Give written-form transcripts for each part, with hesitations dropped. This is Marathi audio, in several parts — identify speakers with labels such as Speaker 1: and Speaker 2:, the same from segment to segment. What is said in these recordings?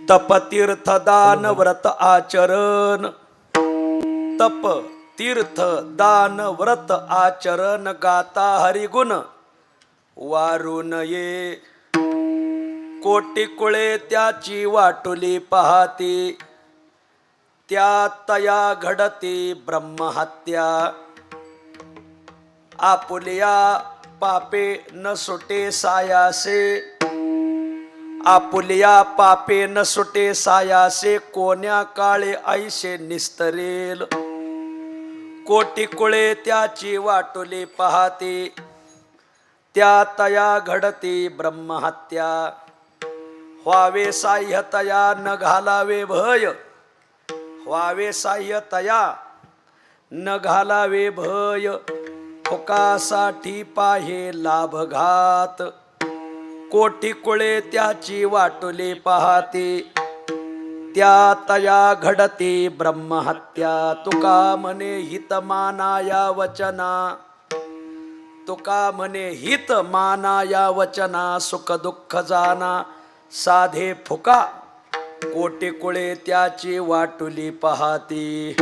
Speaker 1: तप तीर्थ दान व्रत आचरण, तप तीर्थ दान व्रत आचरण, गाता हरिगुण वारून ये. कोटी कुळे त्याची वाटुली पाहती, त्या तया घडती ब्रह्महत्या. आपुलिया पापे न सुटे सायासे, आपुलिया पापे न सुटे सायासे, कोण्या काळे ऐशे निस्तरेल. कोटी कुळे त्याची वाटुली पाहती, त्या तया घडती ब्रह्महत्या. व्हावे साह्यतया न घालावे भय, व्हावे साह्यतया न घालावे भय. फुकासाठी पाहे लाभघात, कोटी कुळे त्याची वाटुली पाहती, त्या तया घडती ब्रह्महत्या. तुका म्हणे हित मानाया वचना, तुका म्हणे हित मानाया वचना, सुख दुःख जाना साधे फुका. कोटी कुळे त्याची वाटुली पाहती,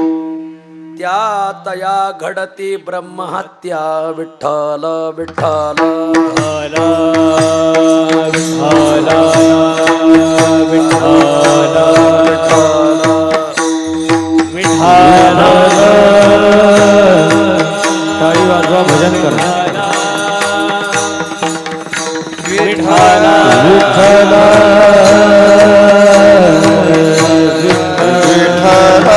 Speaker 1: त्या तया घडती ब्रह्महत्या. विठ्ठल विठ्ठल विठ्ठल विठ्ठल विठ्ठल विठ्ठल. टाळी वाजवा, भजन करा. विठ्ठल विठ्ठल
Speaker 2: विठ्ठला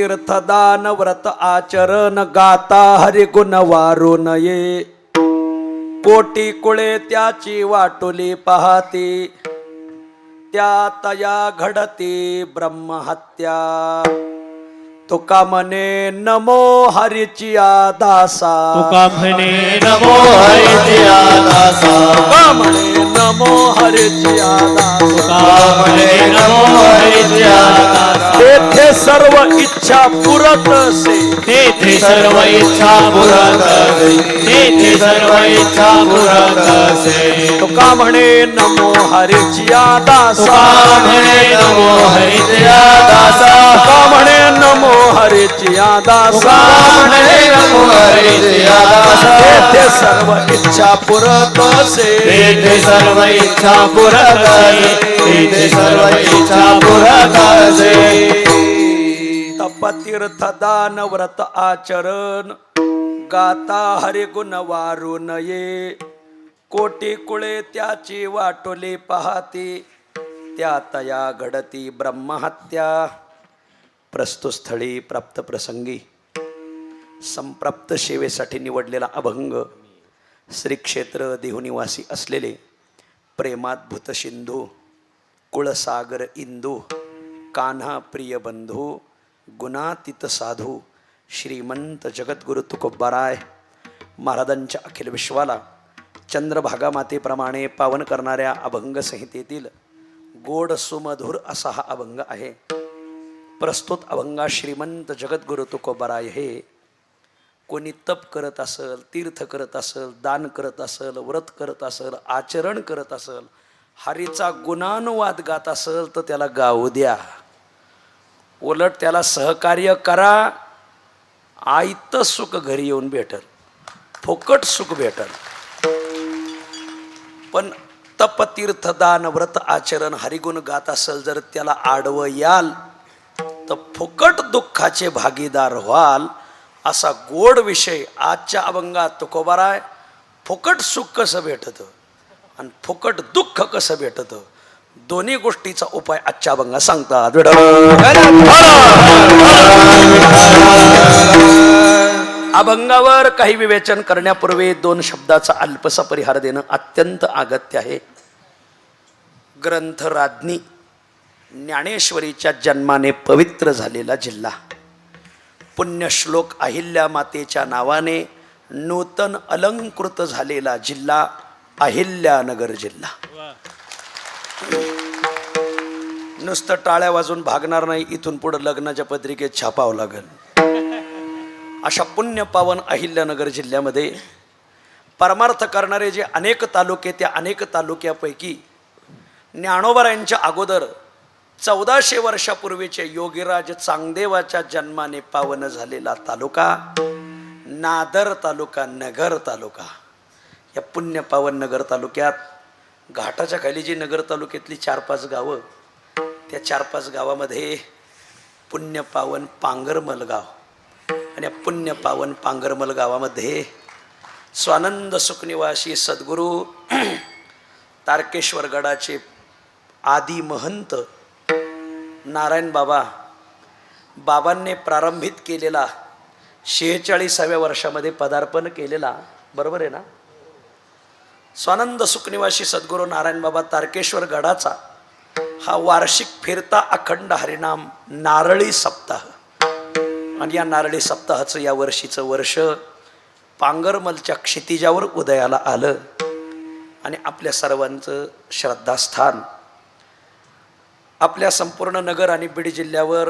Speaker 2: तीर्थदान व्रत आचरण गाता हरिगुण वारू नये कोटी कुळे त्याची वाटुली पाहती त्या तया घडती ब्रह्महत्या तुका म्हणे नमो हरिची दासा
Speaker 1: तुका म्हणे नमो हरिची दासा
Speaker 2: तुका म्हणे नमो हरिची दासा
Speaker 1: तुका म्हणे नमो हरिची दासा
Speaker 2: तेथे सर्व इच्छा पुरत से
Speaker 1: तेथे सर्व इच्छा पुरत असे तेथे सर्व इच्छा पुरत असे
Speaker 2: तुका म्हणे नमो हरिची दासा
Speaker 1: तुका म्हणे नमो हरिची दासा
Speaker 2: तुका म्हणे नमो हरिची दासा
Speaker 1: तुका म्हणे नमो हरिची दासा
Speaker 2: तेथे सर्व इच्छा पुरत से
Speaker 1: तेथे सर्व इच्छा पुरत असे तेथे सर्व इच्छा पुरत असे
Speaker 2: तप तीर्थदान व्रत आचरण गाता हरिगुण वारू नये कोटी कुळे त्याची वाटोली पाहती त्या तया घडती ब्रह्महत्या प्रस्तुत स्थळी प्राप्त प्रसंगी संप्राप्त सेवेसाठी निवडलेला अभंग श्री क्षेत्र देहुनिवासी असलेले प्रेमाद्भुत सिंधू कुळसागर इंदू कान्हा प्रिय बंधू गुणातीत साधू श्रीमंत जगद्गुरु तुकोबाराय महाराजांच्या अखिल विश्वाला चंद्रभागा मातेप्रमाणे पावन करणाऱ्या अभंग संहितेतील गोड सुमधुर असा हा अभंग आहे. प्रस्तुत अभंगा श्रीमंत जगद्गुरु तुकोबाराय हे कोणी तप करत असेल, तीर्थ करत असेल, दान करत असेल, व्रत करत असेल, आचरण करत असेल, हरीचा गुणानुवाद गात असेल तर त्याला गाऊ द्या. उलट त्याला सहकार्य करा. आयत सुख घरी येऊन भेटल, फुकट सुख भेटल. पण तप तीर्थ दान व्रत आचरण हरिगुण गात असेल जर त्याला आडवं याल तर फुकट दुःखाचे भागीदार व्हाल. असा गोड विषय आजच्या अभंगात तुकोबाराय फुकट सुख कसं भेटतं आणि फुकट दुःख कसं भेटतं दोन्ही गोष्टीचा उपाय आजच्या अभंगात सांगतात. अभंगावर काही विवेचन करण्यापूर्वी दोन शब्दाचा अल्पसा परिहार देणं अत्यंत अगत्य आहे. ग्रंथराज्ञी ज्ञानेश्वरीच्या जन्माने पवित्र झालेला जिल्हा, पुण्यश्लोक अहिल्या मातेच्या नावाने नूतन अलंकृत झालेला जिल्हा अहिल्यानगर जिल्हा. नुसतं टाळ्या वाजून भागणार नाही, इथून पुढे लग्नाच्या पत्रिकेत छापावं लागेल. अशा पुण्यपावन अहिल्यानगर जिल्ह्यामध्ये परमार्थ करणारे जे अनेक तालुके, त्या अनेक तालुक्यापैकी ज्ञानोबारायांच्या अगोदर 1400 वर्षापूर्वीचे योगीराज चांगदेवाच्या जन्माने पावन झालेला तालुका नादर तालुका, नगर तालुका. या पुण्यपावन नगर तालुक्यात घाटाच्या खाली जी नगर तालुक्यातली 4-5 गावं, त्या 4-5 गावामध्ये पुण्यपावन पांगरमल गाव आणि या पुण्यपावन पांगरमल गावामध्ये स्वानंद सुखनिवासी सद्गुरू तारकेश्वर गडाचे आदी महंत नारायण बाबांनी प्रारंभित केलेला 46व्या वर्षामध्ये पदार्पण केलेला, बरोबर आहे ना, स्वानंद सुखनिवासी सद्गुरू नारायण बाबा तारकेश्वर गडाचा हा वार्षिक फिरता अखंड हरिनाम नारळी सप्ताह. आणि या नारळी सप्ताहाचं या वर्षीचं वर्ष पांगरमलच्या क्षितिजावर उदयाला आलं आणि आपल्या सर्वांचं श्रद्धास्थान आपल्या संपूर्ण नगर आणि बीड जिल्ह्यावर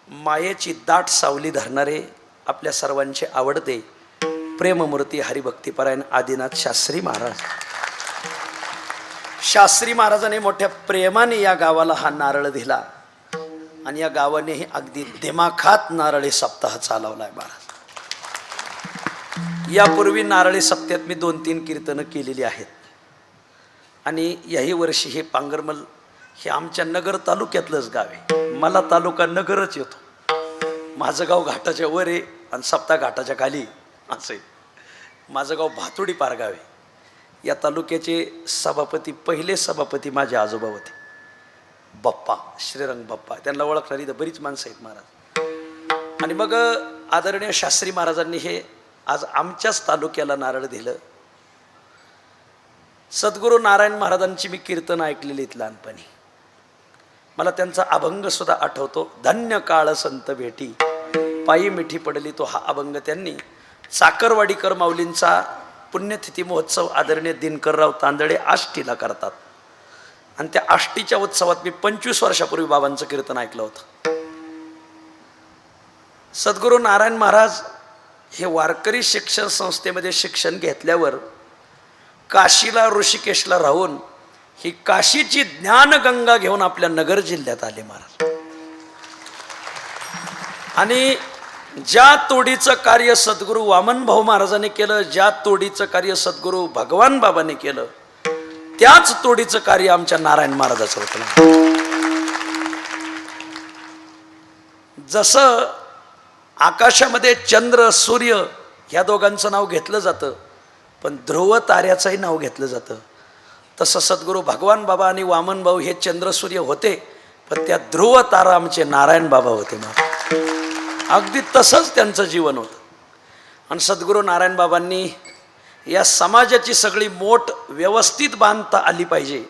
Speaker 2: मायेची दाट सावली धरणारे आपल्या सर्वांचे आवडते प्रेममूर्ती हरिभक्तीपरायण आदिनाथ शास्त्री महाराज. शास्त्री महाराजांनी मोठ्या प्रेमाने या गावाला हा नारळ दिला आणि या गावानेही अगदी दिमाखात नारळी सप्ताह चालवलाय महाराज. यापूर्वी नारळी सप्त्यात मी 2-3 कीर्तनं केलेली आहेत आणि याही वर्षी हे पांगरमल हे आमच्या नगर तालुक्यातलंच गाव आहे. मला तालुका नगरच येतो. माझं गाव घाटाच्या वर आहे आणि सप्ताह घाटाच्या खाली असं आहे. माझं गाव भातुडी पारगाव आहे. या तालुक्याचे सभापती, पहिले सभापती माझे आजोबा होते, बाप्पा श्रीरंग बाप्पा. त्यांना ओळखणारी तर बरीच माणसं आहेत महाराज. आणि मग आदरणीय शास्त्री महाराजांनी हे आज आमच्याच तालुक्याला नारळ दिलं. सद्गुरू नारायण महाराजांची मी कीर्तन ऐकलेली आहेत लहानपणी. मला त्यांचा अभंग सुद्धा आठवतो. धन्य काळ संत भेटी पायी मिठी पडली, तो हा अभंग त्यांनी साखरवाडीकर माऊलींचा पुण्यतिथी महोत्सव आदरणीय दिनकरराव तांदळे आष्टीला करतात. आणि त्या आष्टीच्या उत्सवात मी 25 वर्षापूर्वी बाबांचं कीर्तन ऐकलं होतं. सद्गुरू नारायण महाराज हे वारकरी शिक्षण संस्थेमध्ये शिक्षण घेतल्यावर काशीला ऋषिकेशला राहून ही काशीची ज्ञानगंगा घेऊन आपल्या नगर जिल्ह्यात आले महाराज. आणि ज्या तोडीचं कार्य सद्गुरू वामनभाऊ महाराजांनी केलं, ज्या तोडीचं कार्य सद्गुरू भगवान बाबांनी केलं, त्याच तोडीचं कार्य आमच्या नारायण महाराजाचं होतं. जसं आकाशामध्ये चंद्र सूर्य ह्या दोघांचं नाव घेतलं जातं, पण ध्रुव ताऱ्याचंही नाव घेतलं जातं, तसं सद्गुरू भगवान बाबा आणि वामन भाऊ हे चंद्र सूर्य होते, पण त्या ध्रुव तारा आमचे नारायण बाबा होते. अगदी तसंच त्यांचं जीवन होतं. आणि सद्गुरू नारायण बाबांनी या समाजाची सगळी मोठ व्यवस्थित बांधता आली पाहिजे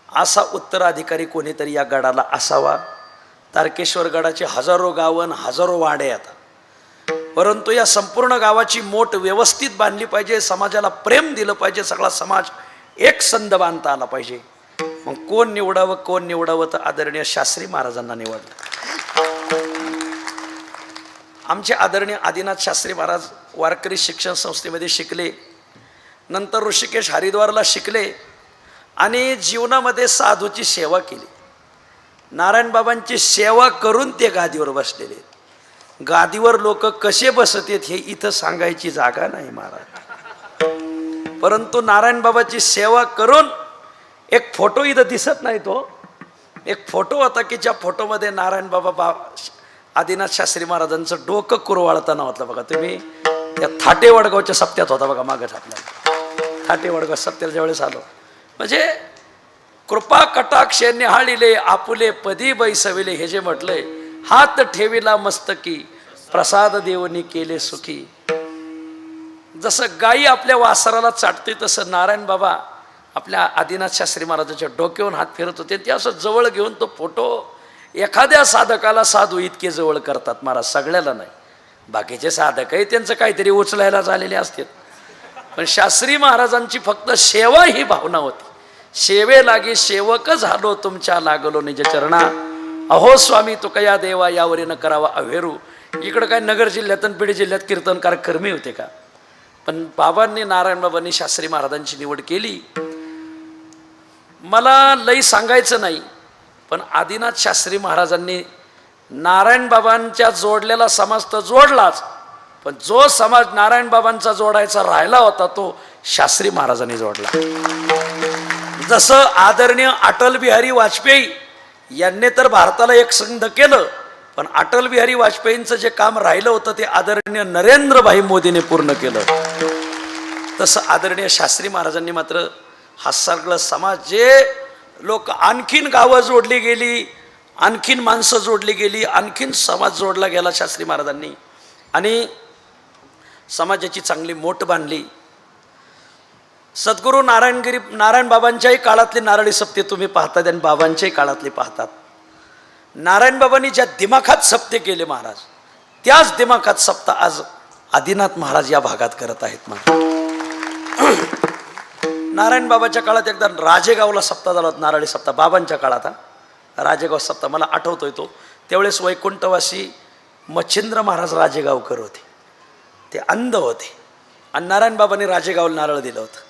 Speaker 2: असा उत्तराधिकारी कोणीतरी या गडाला असावा. तारकेश्वर गडाचे हजारो गावन हजारो वाडे येतात, परंतु या संपूर्ण गावाची मोठ व्यवस्थित बांधली पाहिजे, समाजाला प्रेम दिलं पाहिजे, सगळा समाज एक संध बांधता आला पाहिजे. मग कोण निवडावं तर आदरणीय शास्त्री महाराजांना निवडलं. आमचे आदरणीय आदिनाथ शास्त्री महाराज वारकरी शिक्षण संस्थेमध्ये शिकले, नंतर ऋषिकेश हरिद्वारला शिकले आणि जीवनामध्ये साधूची सेवा केली. नारायण बाबांची सेवा करून ते गादीवर बसलेले. गादीवर लोक कसे बसतेत हे इथं सांगायची जागा नाही महाराज, परंतु नारायण बाबाची सेवा करून एक फोटो इथं दिसत नाही, तो एक फोटो होता की ज्या फोटोमध्ये नारायण बाबा आदिनाथ शास्त्री महाराजांचं डोकं कुरवाळताना होतं बघा. तुम्ही त्या थाटे वडगावच्या सप्त्यात होता बघा, मागच आपल्याला थाटे वडगाव सप्त्याला ज्यावेळेस आलो, म्हणजे कृपा कटाक्ष निहाळिले आपुले पदी बैसविले हे जे म्हटलंय, हात ठेविला मस्तकी प्रसाद देवनी केले सुखी. जसं गायी आपल्या वासराला चाटते तसं नारायण बाबा आपल्या आदिनाथ शास्त्री महाराजांच्या डोक्यावरून हात फिरत होते. ते असं जवळ घेऊन तो फोटो एखाद्या साधकाला साधू इतके जवळ करतात महाराज, सगळ्याला नाही. बाकीचे साधकही त्यांचं काहीतरी उचलायला झालेले असतात, पण शास्त्री महाराजांची फक्त सेवा ही भावना होती. सेवे लागी सेवक झालो तुमच्या लागलो निज चरणा, अहो स्वामी तुकया देवा यावरी न करावा अवेरू. इकडं काय नगर जिल्ह्यात आणि बीड जिल्ह्यात कीर्तनकार कर्मी होते का? पण बाबांनी नारायण बाबांनी शास्त्री महाराजांची निवड केली. मला लई सांगायचं नाही, पण आदिनाथ शास्त्री महाराजांनी नारायण बाबांच्या जोडलेला समाज तर जोडलाच, पण जो समाज नारायण बाबांचा जोडायचा राहिला होता तो शास्त्री महाराजांनी जोडला. जसं आदरणीय अटल बिहारी वाजपेयी यांनी तर भारताला एक संध केलं, पण अटल बिहारी वाजपेयींचं जे काम राहिलं होतं ते आदरणीय नरेंद्रभाई मोदीने पूर्ण केलं. तसं आदरणीय शास्त्री महाराजांनी मात्र हा सगळं समाज, जे लोक आणखीन गावं जोडली गेली, आणखीन माणसं जोडली गेली, आणखीन समाज जोडला गेला शास्त्री महाराजांनी, आणि समाजाची चांगली मोठ बांधली. सद्गुरू नारायण बाबांच्याही काळातली नारळी सप्ते तुम्ही पाहतात आणि बाबांच्याही काळातली पाहतात. नारायण बाबांनी ज्या दिमाखात सप्ते केले महाराज, त्याच दिमाखात सप्ता आज आदिनाथ महाराज या भागात करत आहेत महाराज. नारायण बाबाच्या काळात एकदा राजेगावला सप्ताह झाला होता, नारळी सप्ताह. बाबांच्या काळात राजेगाव सप्ताह मला आठवतोय तो. त्यावेळेस वैकुंठवासी मच्छिंद्र महाराज राजेगावकर होते, ते अंध होते आणि नारायण बाबांनी राजेगावला नारळ दिलं होतं.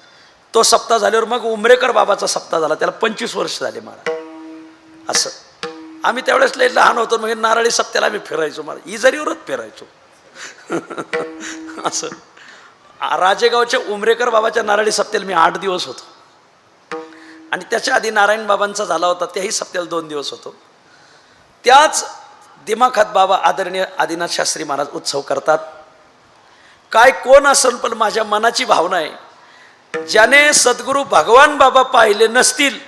Speaker 2: तो सप्ताह झाल्यावर मग उमरेकर बाबाचा सप्ताह झाला, त्याला 25 वर्ष झाले महाराज. असं आम्ही त्यावेळेस लई लहान होतो, मग नारळी सप्त्याला आम्ही फिरायचो महाराज, इजारीवरच फिरायचो. असं राजेगावच्या उमरेकर बाबाच्या नारळी सप्त्याला मी 8 दिवस होतो, आणि त्याच्या आधी नारायण बाबांचा झाला होता, त्याही सप्त्याला 2 दिवस होतो. त्याच दिमाखात बाबा आदरणीय आदिनाथ शास्त्री महाराज उत्सव करतात. काय कोण असेल, पण माझ्या मनाची भावना आहे, ज्याने सद्गुरू भगवान बाबा पाहिले नसतील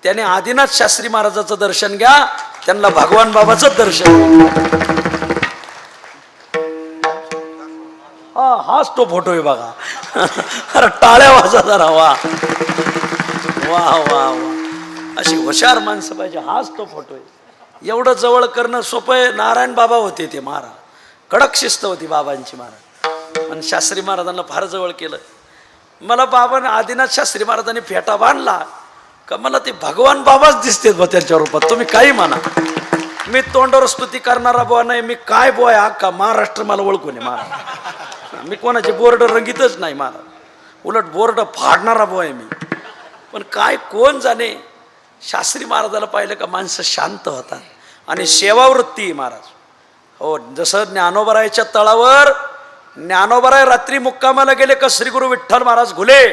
Speaker 2: त्याने आदिनाथ शास्त्री महाराजाचं दर्शन घ्या, त्यांना भगवान बाबाचं दर्शन. हाच तो फोटो आहे बघा. अरे टाळ्या वाजा जरा. वा वा वा वा, अशी हुशार माणसं पाहिजे. हाच तो फोटो आहे. एवढं जवळ करणं सोपं आहे. नारायण बाबा होते ते महाराज, कडक शिस्त होती बाबांची महाराज. आणि शास्त्री महाराजांना फार जवळ केलं. मला बाबांना आदिनाथ शास्त्री महाराजांनी फेटा बांधला का मला ते भगवान बाबाच दिसतेत बा त्यांच्या रूपात. तुम्ही काही म्हणा, मी तोंडावर स्तुती करणारा बुवा नाही. मी काय बुवा आहे अख्खा महाराष्ट्र मला ओळखून आहे महाराज. मी कोणाचे बोर्ड रंगीतच नाही महाराज, उलट बोर्ड फाडणारा बुवा आहे मी. पण काय कोण जाणे, शास्त्री महाराजाला पाहिलं का माणसं शांत होतात. आणि सेवावृत्ती आहे महाराज. हो, जसं ज्ञानोबरायच्या तळावर ज्ञानोबराय रात्री मुक्कामाला गेले का श्री गुरु विठ्ठल महाराज घुले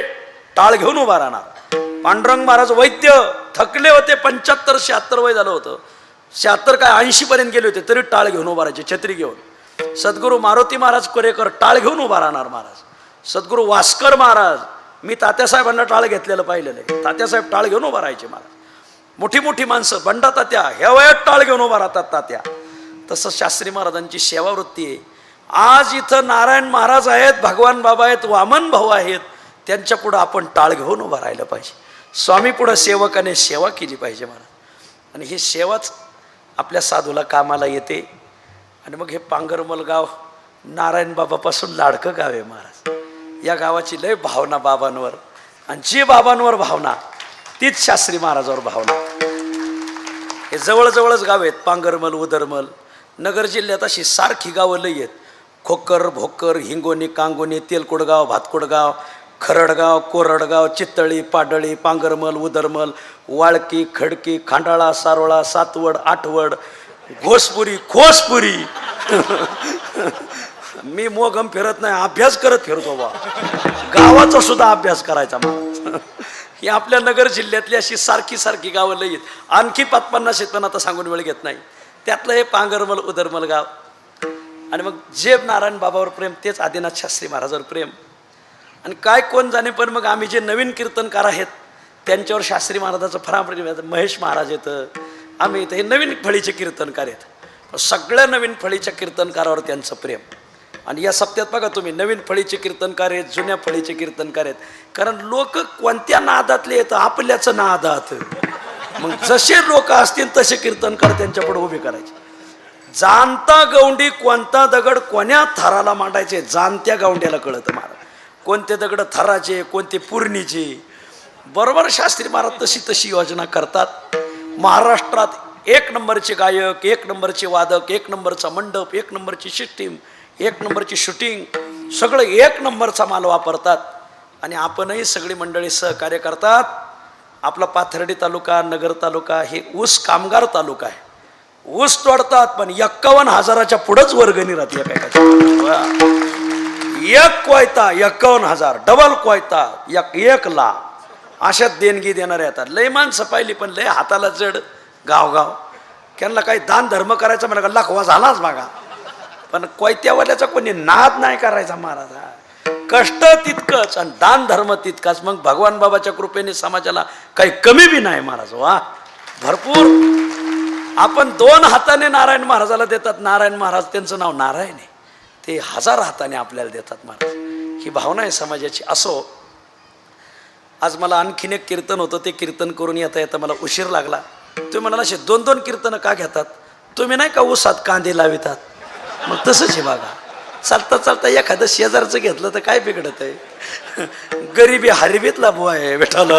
Speaker 2: टाळ घेऊन उभा राहणार. पांडुरंग महाराज वैद्य थकले होते, 75-76 वय झालं होतं. 76 काय 80 पर्यंत गेले होते तरी टाळ घेऊन उभा राहायचे छत्री घेऊन. सद्गुरू मारुती महाराज कोरेकर टाळ घेऊन उभा राहणार महाराज. सद्गुरू वास्कर महाराज, मी तात्यासाहेबांना टाळ घेतलेलं पाहिलेलं आहे. तात्यासाहेब टाळ घेऊन उभा राहायचे महाराज. मोठी मोठी माणसं बंडा तात्या ह्या वयात टाळ घेऊन उभा राहतात तात्या. तसं शास्त्री महाराजांची सेवावृत्ती आहे. आज इथं नारायण महाराज आहेत, भगवान बाबा आहेत, वामन भाऊ आहेत. त्यांच्या पुढं आपण टाळ घेऊन उभं राहिलं पाहिजे. स्वामी पुढं सेवकाने सेवा केली पाहिजे महाराज. आणि ही सेवाच आपल्या साधूला कामाला येते. आणि मग हे पांगरमल गाव नारायण बाबापासून लाडकं गाव आहे महाराज. या गावाची लय भावना बाबांवर, आणि जी बाबांवर भावना तीच शास्त्री महाराजावर भावना. हे जवळजवळच गाव आहेत, पांगरमल, उदरमल. नगर जिल्ह्यात अशी सारखी गावं लई आहेत. खोकर, भोकर, हिंगोनी, कांगोनी, तेलकोडगाव, भातकोडगाव, खरडगाव, कोरडगाव, चित्तळी, पाडळी, पांगरमल, उदरमल, वाळकी, खडकी, खांडाळा, सारोळा, सातवड, आठवड, घोसपुरी, खोसपुरी. मी मोगम फिरत नाही, अभ्यास करत फिरतो बा. गावाचा सुद्धा अभ्यास करायचा मला. ही आपल्या नगर जिल्ह्यातली अशी सारखी सारखी गावं लई आहेत. आणखी 50-50 आहेत पण आता सांगून वेळ घेत नाही. त्यातलं हे पांगरमल, उदरमल गाव. आणि मग जे नारायण बाबावर प्रेम तेच आदिनाथ शास्त्री महाराजावर प्रेम. आणि काय कोण जाणे, पण मग आम्ही जे नवीन कीर्तनकार आहेत त्यांच्यावर शास्त्री महाराजाचं फार प्रेम आहे. महेश महाराज येतं, आम्ही इथं हे नवीन फळीचे कीर्तनकार आहेत. सगळ्या नवीन फळीच्या कीर्तनकारावर त्यांचं प्रेम. आणि या सप्त्यात बघा तुम्ही, नवीन फळीचे कीर्तनकार आहेत, जुन्या फळीचे कीर्तनकार आहेत. कारण लोक कोणत्या नादातले येतं, आपल्याचं नादात. मग जसे लोक असतील तसे कीर्तनकार त्यांच्यापुढे उभे करायचे. जाणता गौंडी कोणता दगड कोण्या थराला मांडायचे, जाणत्या गौंड्याला कळतं महाराज. कोणते दगड थराचे, कोणते पूर्णीचे. बरोबर शास्त्री महाराज तशी तशी योजना करतात. महाराष्ट्रात 1 नंबरचे गायक, 1 नंबरचे वादक, 1 नंबरचा मंडप, 1 नंबरची सिस्टीम, 1 नंबरची शूटिंग, सगळं 1 नंबरचा माल वापरतात. आणि आपणही सगळी मंडळी सहकार्य करतात. आपला पाथर्डी तालुका, नगर तालुका हे ऊस कामगार तालुका आहे. ऊस तोडतात पण 51,000च्या पुढंच वर्गणी राहते एका. एक कोयता 51,000, डबल कोयता 1 लाख, अशात देणगी देणारे येतात. लय माणसं पाहिली पण लय हाताला जड गावगाव. त्यांना काही दान धर्म करायचा म्हणा का लाखवा झालाच बघा. पण कोयत्यावाल्याचा कोणी नाद नाही करायचा महाराज. कष्ट तितकंच आणि दान धर्म तितकाच. मग भगवान बाबाच्या कृपेने समाजाला काही कमी बी नाही महाराज. वा, भरपूर. आपण 2 हाताने नारायण महाराजाला देतात. नारायण महाराज त्यांचं नाव नारायण आहे, ते 1000 हाताने आपल्याला देतात महाराज. ही भावना आहे समाजाची. असो, आज मला आणखीन एक कीर्तन होतं, ते कीर्तन करून येता येता मला उशीर लागला. तुम्ही म्हणाला असे 2-2 कीर्तनं का घेतात, तुम्ही नाही का ऊसात कांदे लावितात, मग तसंच आहे बघा. चालता चालता एखादं शेजारचं घेतलं तर काय बिघडत आहे. गरिबी हरवीतला बुवा आहे विठ्ठल.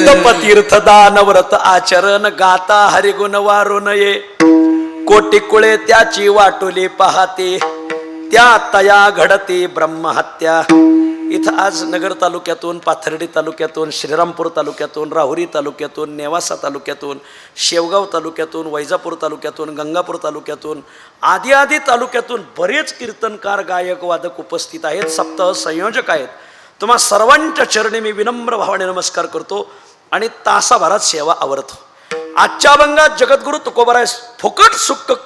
Speaker 2: तपतीर्थ दान व्रत आचरण गाता हरिगुण वारू नये. कोटी कुळे त्याची वाटोली पाहते, त्या तया घडते ब्रह्महत्या. इथं आज नगर तालुक्यातून, पाथर्डी तालुक्यातून, श्रीरामपूर तालुक्यातून, राहुरी तालुक्यातून, नेवासा तालुक्यातून, शेवगाव तालुक्यातून, वैजापूर तालुक्यातून, गंगापूर तालुक्यातून, आदी तालुक्यातून बरेच कीर्तनकार, गायक, वादक उपस्थित आहेत. सप्ताह संयोजक आहेत. तुम्हा सर्वांच्या चरणी मी विनम्र भावाने नमस्कार करतो आणि तासाभरात सेवा आवरतो. आजच्या अभंगात जगद्गुरु तुकोबाराय फुकट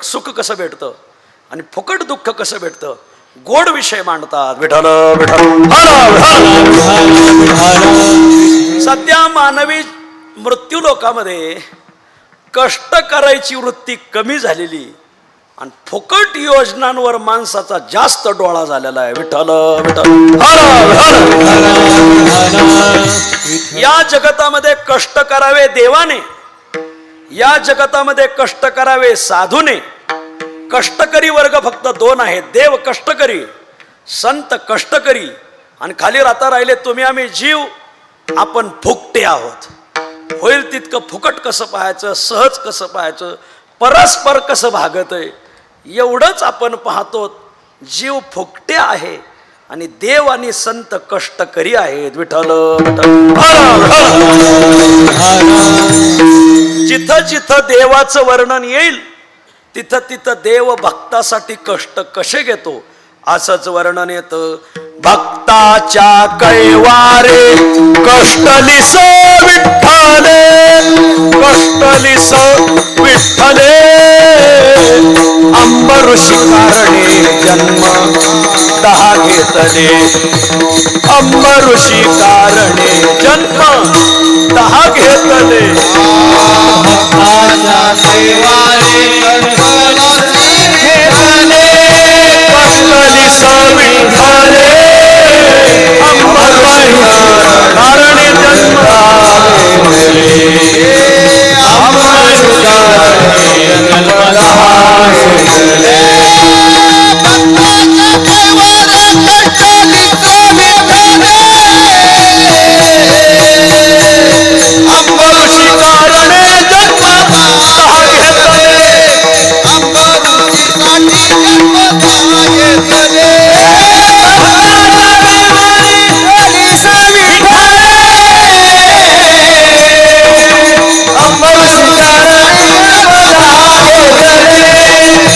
Speaker 2: सुख कसं भेटतं आणि फुकट दुःख कसं भेटतं, गोड विषय मांडतात. विठ्ठल विठ्ठल. सध्या मानवी मृत्यू लोकामध्ये कष्ट करायची वृत्ती कमी झालेली आणि फुकट योजनांवर माणसाचा जास्त डोळा झालेला आहे. विठ्ठल विठ्ठल हर हर. या जगतामध्ये कष्ट करावे देवाने, या जगतामध्ये कष्ट करावे साधूने. कष्टकरी वर्ग फक्त दोन आहेत, देव कष्टकरी, संत कष्टकरी, आणि खाली राहता राहिले तुम्ही आम्ही जीव. आपण फुकटे आहोत. होईल तितकं फुकट कसं पाहायचं, सहज कसं पाहायचं, परस्पर कसं भागत आहे एवढंच आपण पाहतो. जीव फुकटे आहे आणि देव आणि संत कष्टकरी आहेत. विठ्ठल जिथं जिथं देवाचं वर्णन येईल तिथं तिथं देव भक्तासाठी कष्ट कसे घेतो असंच वर्णन येतं. भक्ताच्या कैवारे कष्टलिस विठ्ठले, कष्टलिस विठ्ठले. अंबऋषी कारणे जन्म 10 घेतले, अंबऋषी कारणे जन्म 10 घेतले.
Speaker 1: भक्ताच्या कैवारे
Speaker 2: कष्टलिस विठ्ठले, अंबऋषी कारणे जन्म 10 घेतले,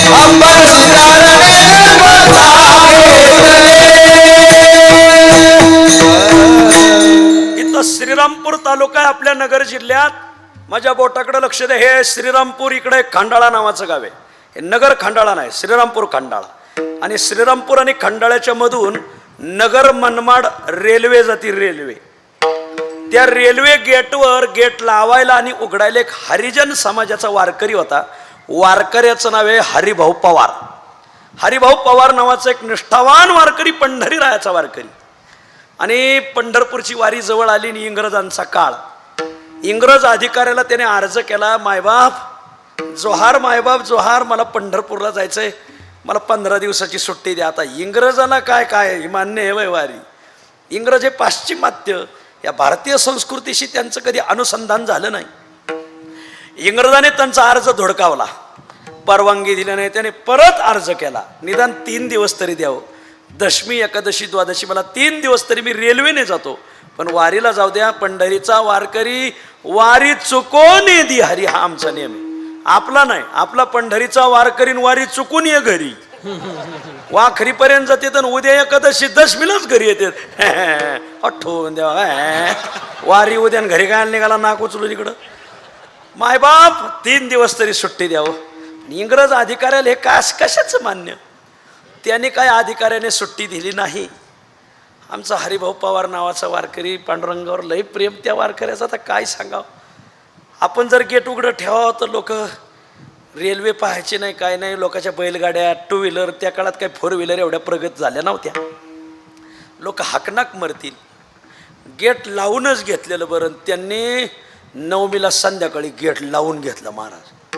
Speaker 2: अंबऋषी कारणे जन्म 10 घेतले. श्रीरामपूर तालुका आहे आपल्या नगर जिल्ह्यात. माझ्या बोटाकडे लक्ष द्या. हे श्रीरामपूर, इकडे खंडाळा नावाचं गाव आहे. हे नगर खंडाळा नाही, श्रीरामपूर खंडाळा. आणि श्रीरामपूर आणि खंडाळ्याच्या मधून नगर मनमाड रेल्वे जाती. रेल्वे, त्या रेल्वे गेटवर गेट लावायला आणि उघडायला एक हरिजन समाजाचा वारकरी होता. वारकऱ्याचं नाव आहे हरिभाऊ पवार. हरिभाऊ पवार नावाचा एक निष्ठावान वारकरी, पंढरीरायाचा वारकरी. आणि पंढरपूरची वारी जवळ आली आणि इंग्रजांचा काळ. इंग्रज अधिकाऱ्याला त्याने अर्ज केला, मायबाप जोहार, मायबाप जोहार, मला पंढरपूरला जायचंय, मला 15 दिवसाची सुट्टी द्या. आता इंग्रजांना काय काय मान्य आहे वारी. इंग्रज हे पाश्चिमात्य, या भारतीय संस्कृतीशी त्यांचं कधी अनुसंधान झालं नाही. इंग्रजाने त्यांचा अर्ज धुडकावला, परवानगी दिली नाही. त्याने परत अर्ज केला, निदान 3 दिवस तरी द्यावं. दशमी, एकादशी, द्वादशी मला 3 दिवस तरी मी रेल्वेने जातो, पण वारीला जाऊ द्या. पंढरीचा वारकरी वारी चुकून दी हरी, हा आमचा नियम आहे. आपला नाही, आपला पंढरीचा वारकरी वारी चुकून ये घरी. वाखरीपर्यंत जाते तर उद्या एकादशी दशमीलाच घरी येते. आठवून द्या वारी उद्या घरी काय निघाला नाक उचलून इकडं. मायबाप 3 दिवस तरी सुट्टी द्यावं. इंग्रज अधिकाऱ्याला हे कशाचं मान्य. त्याने काय अधिकाऱ्याने सुट्टी दिली नाही. आमचा हरिभाऊ पवार नावाचा वारकरी, पांडुरंगावर लई प्रेम त्या वारकऱ्याचा. आता काय सांगावं. आपण जर गेट उघडं ठेवावं तर लोक रेल्वे पाहायचे नाही, काय नाही. लोकांच्या बैलगाड्या, 2 व्हीलर, त्या काळात काही 4 व्हीलर एवढ्या प्रगत झाल्या नव्हत्या. लोक हाकनाक मरतील. गेट लावूनच घेतलेलं बरं. त्यांनी 9मीला संध्याकाळी गेट लावून घेतलं महाराज.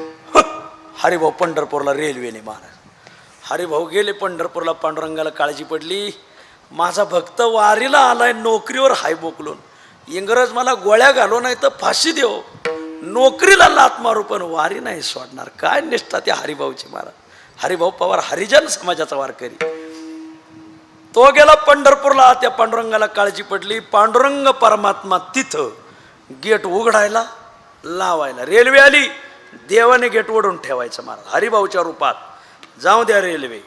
Speaker 2: हरिभाऊ पंढरपूरला रेल्वेने. महाराज हरिभाऊ गेले पंढरपूरला. पांडुरंगाला काळजी पडली, माझा भक्त वारीला आलाय, नोकरीवर हाय बोकलून. इंग्रज मला गोळ्या घालू नाही तर फाशी देव, नोकरीला लात मारू, पण वारी नाही सोडणार. काय निष्ठा त्या हरिभाऊची. महाराज हरिभाऊ पवार हरिजन समाजाचा वारकरी. तो गेला पंढरपूरला. त्या पांडुरंगाला काळजी पडली. पांडुरंग परमात्मा तिथं गेट उघडायला लावायला. रेल्वे आली, देवाने गेट ओढून ठेवायचं. महाराज हरिभाऊच्या रूपात जाऊ द्या रेल्वे.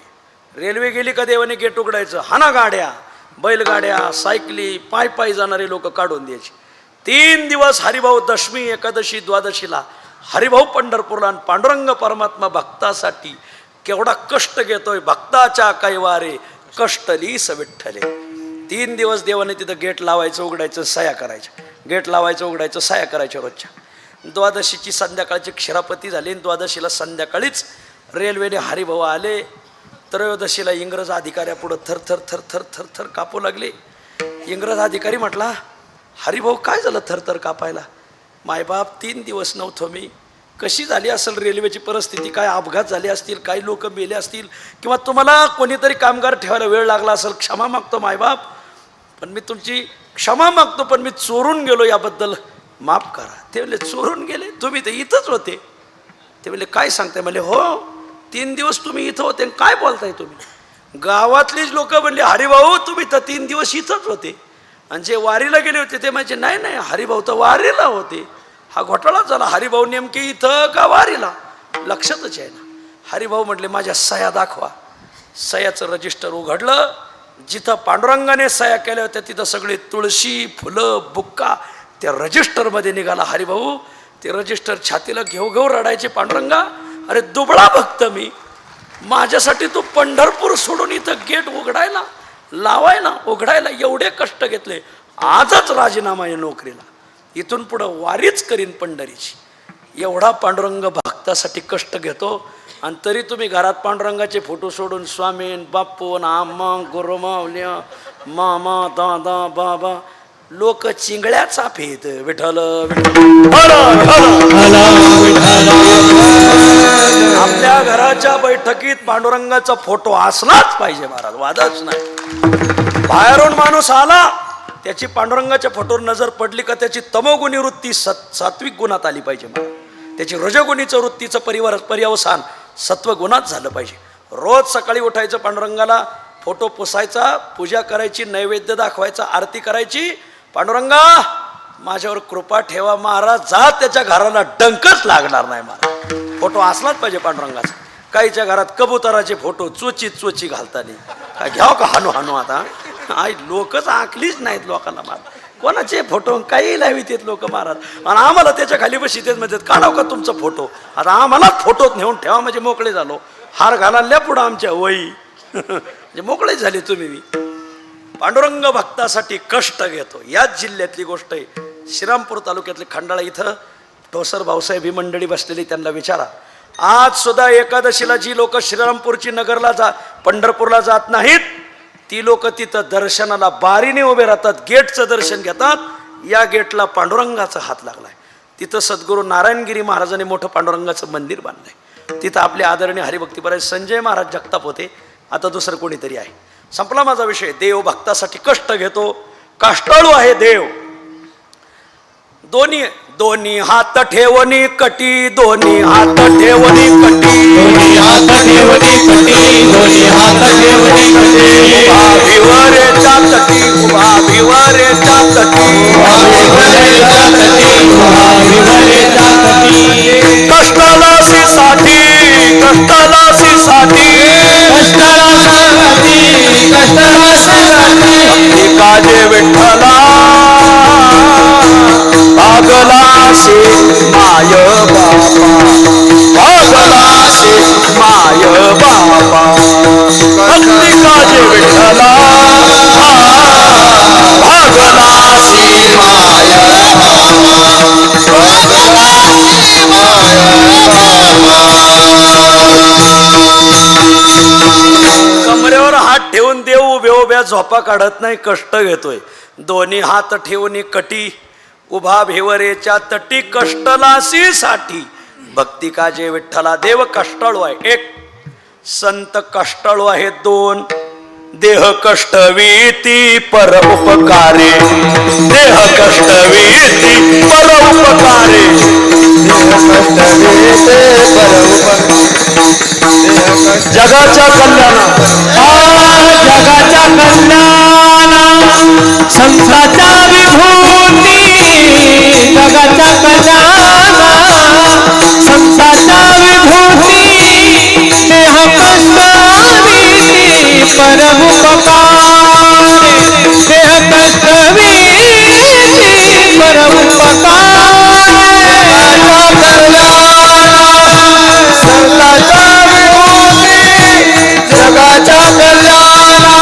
Speaker 2: रेल्वे गेली का देवाने गेट उघडायचं. हाना गाड्या, बैलगाड्या, सायकली, पाय पायी जाणारे लोक काढून द्यायचे. 3 दिवस हरिभाऊ दशमी, एकादशी, द्वादशीला हरिभाऊ पंढरपूरला. आणि पांडुरंग परमात्मा भक्तासाठी केवढा कष्ट घेतोय. भक्ताच्या कैवारे कष्टलीस विठ्ठले. 3 दिवस देवाने तिथं गेट लावायचं, उघडायचं, सया करायच्या. गेट लावायचं, उघडायचं, सया करायच्या रोजच्या. द्वादशीची संध्याकाळची क्षीरापती झाली. द्वादशीला संध्याकाळीच रेल्वेने हरिभाऊ आले. त्रयोदशीला इंग्रज अधिकाऱ्यापुढं थर थर थर थर थर थर कापू लागले. इंग्रज अधिकारी म्हटला, हरिभाऊ काय झालं थरथर कापायला? मायबाप 3 दिवस नव्हतो मी. कशी झाली असेल रेल्वेची परिस्थिती, काय अपघात झाले असतील, काही लोक मेले असतील, किंवा तुम्हाला कोणीतरी कामगार ठेवायला वेळ लागला असेल. क्षमा मागतो मायबाप, पण मी तुमची क्षमा मागतो, पण मी चोरून गेलो याबद्दल माफ करा. ते म्हणले चोरून गेले? तुम्ही तर इथंच होते. ते म्हणले काय सांगताय? म्हणले हो 3 दिवस तुम्ही इथं होते. काय बोलताय तुम्ही? गावातलीच लोक म्हणले हरिभाऊ तुम्ही तर 3 दिवस इथंच होते. आणि जे वारीला गेले होते ते म्हणजे नाही नाही हरिभाऊ तर वारीला होते. हा घोटाळा झाला. हरिभाऊ नेमके इथं का वारीला लक्षातच आहे ना. हरिभाऊ म्हटले माझ्या सह्या दाखवा. सह्याचं रजिस्टर उघडलं. जिथं पांडुरंगाने सह्या केल्या होत्या तिथं सगळे तुळशी फुलं बुक्का त्या रजिस्टरमध्ये निघाला. हरिभाऊ ते रजिस्टर छातीला घेऊ घेऊ रडायचे. पांडुरंगा अरे दुबळा भक्त मी, माझ्यासाठी तू पंढरपूर सोडून इथं गेट उघडायला उघडायला एवढे कष्ट घेतले. आजच राजीनामा आहे नोकरीला, इथून पुढं वारीच करीन पंढरीची. एवढा पांडुरंग भक्तासाठी कष्ट घेतो आणि तरी तुम्ही घरात पांडुरंगाचे फोटो सोडून स्वामीन बाप्पून आम्मा गुरुमावल्या मामा दादा बाबा लोक चिंगळ्याचा फेत विठ्ठल आपल्या घराच्या बैठकीत पांडुरंगाचा फोटो असलाच पाहिजे महाराज, वादच नाही. बाहेरून माणूस आला त्याची पांडुरंगाच्या फोटोवर नजर पडली का त्याची तमोगुणी वृत्ती सात्विक गुणात आली पाहिजे महाराज. त्याची रजगुणीचं वृत्तीचं पर्यवसान सत्वगुणात झालं पाहिजे. रोज सकाळी उठायचं, पांडुरंगाला फोटो पुसायचा, पूजा करायची, नैवेद्य दाखवायचा, आरती करायची. पांडुरंगा माझ्यावर कृपा ठेवा महाराज, जा त्याच्या घराला डंकच लागणार नाही महाराज. फोटो असलाच पाहिजे पांडुरंगाचा. काहीच्या घरात कबुतराचे फोटो चोची घालताना काय घ्याव का हानू हानू. आता आई लोकच आखलीच नाहीत लोकांना महाराज. कोणाचे फोटो काही लावित येत लोक महाराज. आणि आम्हाला त्याच्या खाली बशी तेच म्हणतात काढाव का तुमचा फोटो. आता आम्हालाच फोटोत नेऊन ठेवा म्हणजे मोकळे झालो. हार घालायला पुढं आमच्या वही म्हणजे मोकळे झाले तुम्ही. पांडुरंग भक्तासाठी कष्ट घेतो. याच जिल्ह्यातली गोष्ट आहे. श्रीरामपूर तालुक्यातले खंडाळा इथं ठोसर भाऊसाहेब ही मंडळी बसलेली, त्यांना विचारा. आज सुद्धा एकादशीला जी लोक श्रीरामपूरची नगरला पंढरपूरला जात नाहीत ती लोक तिथं दर्शनाला बारीने उभे राहतात, गेटचं दर्शन घेतात. या गेटला पांडुरंगाचा हात लागलाय. तिथं सद्गुरू नारायणगिरी महाराजांनी मोठं पांडुरंगाचं मंदिर बांधलंय. तिथं आपले आदरणीय हरिभक्तीपरायण संजय महाराज जगताप होते. आता दुसरं कोणीतरी आहे. संपला माझा विषय. देव भक्तासाठी कष्ट घेतो, कष्टाळू आहे देव. दोन्ही हात ठेवणी कटी, दोन्ही हात ठेवणी कटी,
Speaker 1: दोन्ही हात ठेवणी कटी, दोन्ही हात ठेवणी कटी.
Speaker 2: उभा भिवरेच्या तटी, उभा भिवरेच्या तटी,
Speaker 1: उभा भिवरेच्या तटी, उभा भिवरेच्या तटी.
Speaker 2: कष्टालासी साठी, कष्टालासी साठी,
Speaker 1: कष्टाला साठी, कष्टाला साठी.
Speaker 2: काजे विठ्ठला भागलासी माय बापा, भागलासी माय बापा. भक्ती काजे विठ्ठला भागलासी माय कमरेवर हात ठेवून देव उभ्या झोपा काढत नाही, कष्ट घेतोय. दोन्ही हात ठेवून कटी, उभा भिवरेच्या तटी, कष्टलासी साठी. भक्ती काजे विठ्ठला. देव कष्टाळू आहे. एक संत कष्टाळू आहे. 2 देह कष्टवीती पर उपकारे, देह कष्टवीती पर उपकारे, जगाच्या कल्याणा,
Speaker 1: जगाच्या कल्याणा संतांच्या विभूती, जगाच्या कल्याणा संतांच्या विभूती. देह कष्टवीती परमुपकारे, देह कष्टवीती परमुपकारे.
Speaker 2: संतांच्या विभूती जगाच्या कल्याणा,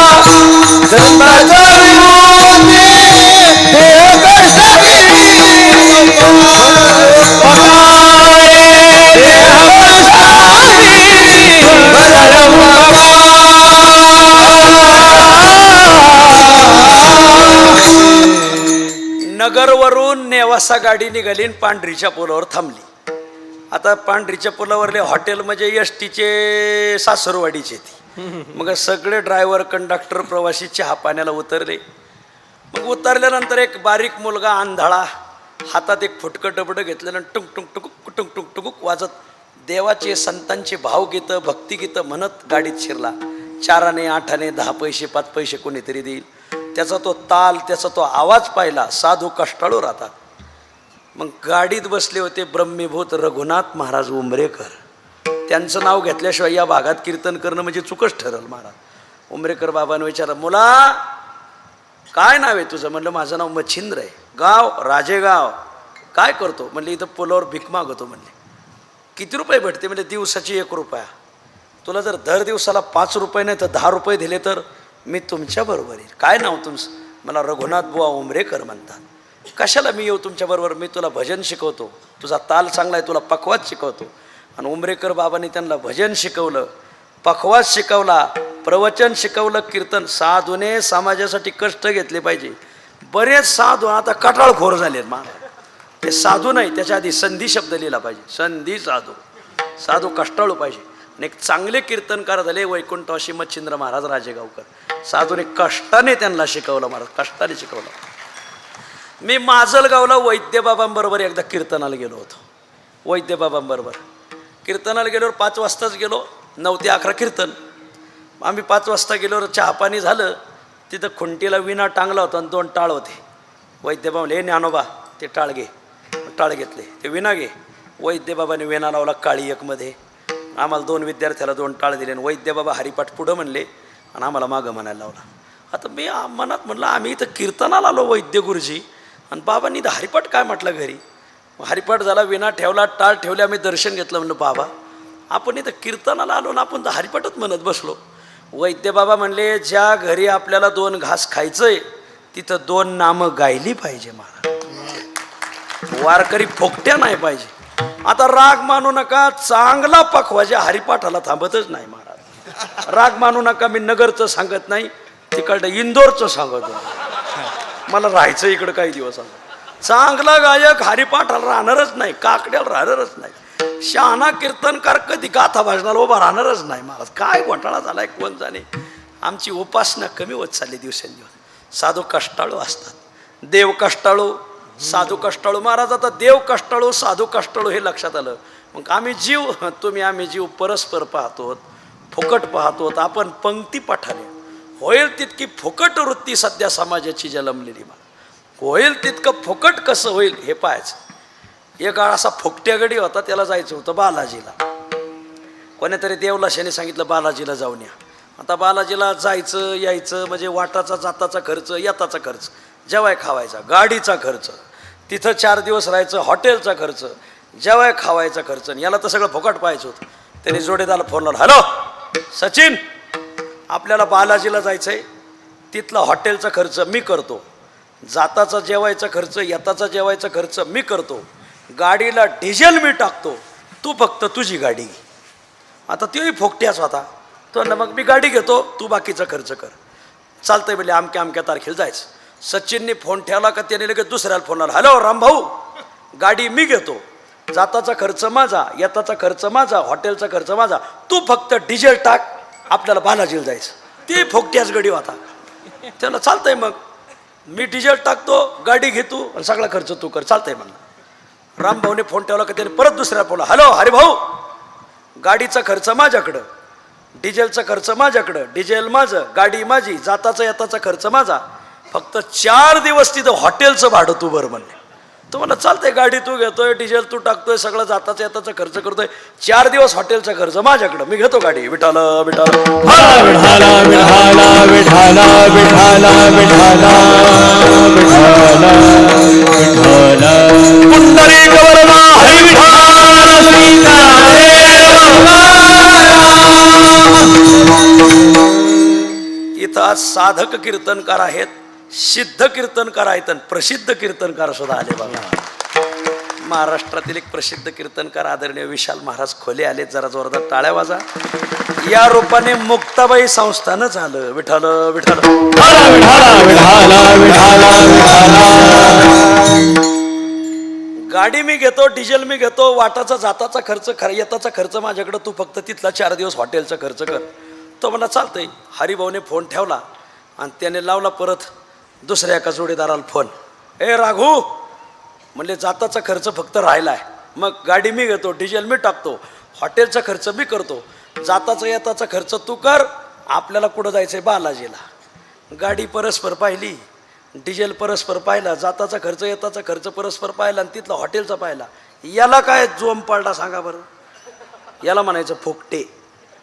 Speaker 2: संतांच्या विभूती देह कष्टवीती वाजता गाडी निघाली आणि पांढरीच्या पुलावर थांबली. आता पांढरीच्या पुलावरले हॉटेल म्हणजे एस टीचे सासरवाडीचे ती. मग सगळे ड्रायव्हर कंडक्टर प्रवासी चहा पाण्याला उतरले. मग उतरल्यानंतर एक बारीक मुलगा आंधळा हातात एक फुटकं डबडं घेतलेलं टुंक टुंक टुकुक टुंक टुंक टुकुक वाजत देवाचे संतांचे भावगीतं भक्तिगीतं म्हणत गाडीत शिरला. 4 आणे 8 आणे 10 पैसे 5 पैसे कोणीतरी देईल. त्याचा तो ताल त्याचा तो आवाज पाहिला. साधू कष्टाळू राहतात. मग गाडीत बसले होते ब्रह्मीभूत रघुनाथ महाराज उमरेकर. त्यांचं नाव घेतल्याशिवाय या भागात कीर्तन करणं म्हणजे चुकच ठरल. महाराज उमरेकर बाबांना विचारलं, मुला काय नाव आहे तुझं? म्हणलं माझं नाव मच्छिंद्र आहे. गाव? राजेगाव. काय करतो? म्हणले इथं पुलावर भीक मागवतो. म्हणले किती रुपये भेटते? म्हणजे दिवसाची 1 रुपया. तुला जर दर दिवसाला 5 रुपये नाही तर 10 रुपये दिले तर मी तुमच्याबरोबर येईल. काय नाव तुमचं? मला रघुनाथ बुवा उमरेकर म्हणतात. कशाला मी येऊ तुमच्याबरोबर? मी तुला भजन शिकवतो. तुझा ताल चांगला आहे, तुला पखवाज शिकवतो. आणि उमरेकर बाबांनी त्यांना भजन शिकवलं, पखवाज शिकवला, प्रवचन शिकवलं, कीर्तन. साधूने समाजासाठी कष्ट घेतले पाहिजे. बरेच साधू आता कटाळखोर झालेत. महाराज ते साधू नाही, त्याच्या आधी संधी शब्द लिहिला पाहिजे. संधी साधू. साधू कष्टाळू पाहिजे. आणि एक चांगले कीर्तनकार झाले वैकुंठवासी मच्छिंद्र महाराज राजेगावकर. साधूने कष्टाने त्यांना शिकवलं. महाराज कष्टाने शिकवलं. मी माजलगावला वैद्यबाबांबरोबर एकदा कीर्तनाला गेलो होतो. वैद्यबाबांबरोबर कीर्तनाला गेल्यावर 5 वाजताच गेलो. 9 ते 11 कीर्तन. आम्ही 5 वाजता गेल्यावर चहापाणी झालं. तिथं खुंटीला विणा टांगला होता आणि 2 टाळ होते. वैद्यबाबा म्हणले, हे ज्ञानोबा ते टाळ घे. टाळ घेतले. ते विणा घे. वैद्यबाबाने विणा लावला काळी एकमध्ये. आम्हाला 2 विद्यार्थ्याला 2 टाळ दिले. आणि वैद्यबाबा हरिपाठ पुढं म्हणले आणि आम्हाला मागं म्हणायला लावला. आता मी मनात म्हटलं आम्ही इथं कीर्तनाला आलो वैद्य गुरुजी आणि बाबांनी इथं हरिपाठ काय म्हटलं घरी. हरिपाठ झाला, विणा ठेवला, टाळ ठेवले. आम्ही दर्शन घेतलं. म्हणलं बाबा आपण इथं कीर्तनाला आलो ना आपण तर हरिपाठच म्हणत बसलो. वैद्यबाबा म्हणले ज्या घरी आपल्याला 2 घास खायचंय तिथं 2 नामं गायली पाहिजे. महाराज वारकरी फोकट्या नाही पाहिजे. आता राग मानू नका, चांगला पखवाजा हरिपाठाला थांबतच नाही. महाराज राग मानू नका. मी नगरचं सांगत नाही, तिकडं इंदोरचं सांगतो. मला राहायचं इकडं काही दिवस. चांगला गायक हरिपाठाला राहणारच नाही, काकड्याला राहणारच नाही. शहाणा कीर्तनकार कधी गाथा भाजनाला उभा राहणारच नाही. महाराज काय घोटाळा झालाय कोण जाणे. आमची उपासना कमी होत चालली दिवसेंदिवस. साधू कष्टाळू असतात, देव कष्टाळू, साधू कष्टाळू. महाराज आता देव कष्टाळू साधू कष्टाळू हे लक्षात आलं. मग आम्ही जीव आम्ही जीव परस्पर पाहतो, फुकट पाहतो. आपण पंक्ती पाठाने होईल तितकी फुकट वृत्ती सध्या समाजाची जन्मलेली. होईल तितकं फुकट कसं होईल हे पाहायचं. एक असा फुकट्या गडी होता, त्याला जायचं होतं बालाजीला. कोणीतरी देवलाशाने सांगितलं बालाजीला जाऊन या. आता बालाजीला जायचं यायचं म्हणजे वाटाचा जाताचा खर्च, येताचा खर्च, जेवाय खावायचा, गाडीचा खर्च, तिथं 4 दिवस राहायचं, हॉटेलचा खर्च, जेवाय खावायचा खर्च. याला तर सगळं फुकट पाहायचं होतं. त्याने जोडीदाराला फोन लावला, हॅलो सचिन आपल्याला बालाजीला जायचं आहे, तिथला हॉटेलचा खर्च मी करतो, जाताचा जेवायचा खर्च येताचा जेवायचा खर्च मी करतो, गाडीला डिझेल मी टाकतो, तू फक्त तुझी गाडी घे. आता तोही फोकट्याच होता. तो ना मग मी गाडी घेतो, तू बाकीचा खर्च कर. चालतंय म्हणजे अमक्या अमक्या तारखेला जायचं. सचिनने फोन ठेवला का त्याने लगेच दुसऱ्याला फोन लावला, हॅलो रामभाऊ गाडी मी घेतो, जाताचा खर्च माझा, येताचा खर्च माझा, हॉटेलचा खर्च माझा, तू फक्त डिझेल टाक, आपल्याला बालाजीला जायचं. ते फोकट्याच गाडी होता. त्याला चालतंय मग मी डिझेल टाकतो, गाडी घेतो आणि सगळा खर्च तू कर. चालतंय म्हणलं. रामभाऊने फोन ठेवला का त्याने परत दुसऱ्या फोनला, हॅलो हरिभाऊ गाडीचा खर्च माझ्याकडं, डिझेलचा खर्च माझ्याकडं, डिझेल माझं, गाडी माझी, जाताचा येताचा खर्च माझा, फक्त 4 दिवस तिथं हॉटेलचं भाडं तू बरं म्हणले. तो म्हणलं चालतंय, गाडी तू घेतोय, डिझेल तू टाकतोय, सगळं जाताचा येताचा खर्च करतोय, 4 दिवस हॉटेलचा खर्च माझ्याकडं, मी घेतो गाडी. विठाल विठाल
Speaker 1: विठाला विठाला विठाला विठाला विठाला विठाला विठाला पुंडरी गवरमा हरी विठाल
Speaker 2: इथं आज साधक कीर्तनकार आहेत, सिद्ध कीर्तनकार आहेत आणि प्रसिद्ध कीर्तनकार सुद्धा आले. बघा महाराष्ट्रातील एक प्रसिद्ध कीर्तनकार आदरणीय विशाल महाराज खोले आले. जरा जोरदार टाळ्या वाजा. या रूपाने मुक्ताबाई संस्थान झालं. विठाल विठाल
Speaker 1: विठाला विठाला विठाला विठाला
Speaker 2: गाडी मी घेतो, डिझेल मी घेतो, वाटाचा जाताचा खर्च येताचा खर्च माझ्याकडं, तू फक्त तिथला 4 दिवस हॉटेलचा खर्च कर. तो मला चालतंय. हरिभाऊने फोन ठेवला आणि त्याने लावला परत दुसऱ्या एका जोडीदाराला फोन. ए राघू म्हणले जाताचा खर्च फक्त राहिलाय, मग गाडी मी घेतो, डिझेल मी टाकतो, हॉटेलचा खर्च मी करतो, जाताचा येताचा खर्च तू कर, आपल्याला कुठं जायचं आहे बालाजीला. गाडी परस्पर पाहिली, डिझेल परस्पर पाहिला, जाताचा खर्च येताचा खर्च परस्पर पाहिला आणि तिथला हॉटेलचा पाहिला. याला काय जोम पडला सांगा बरं. याला म्हणायचं फुकटे.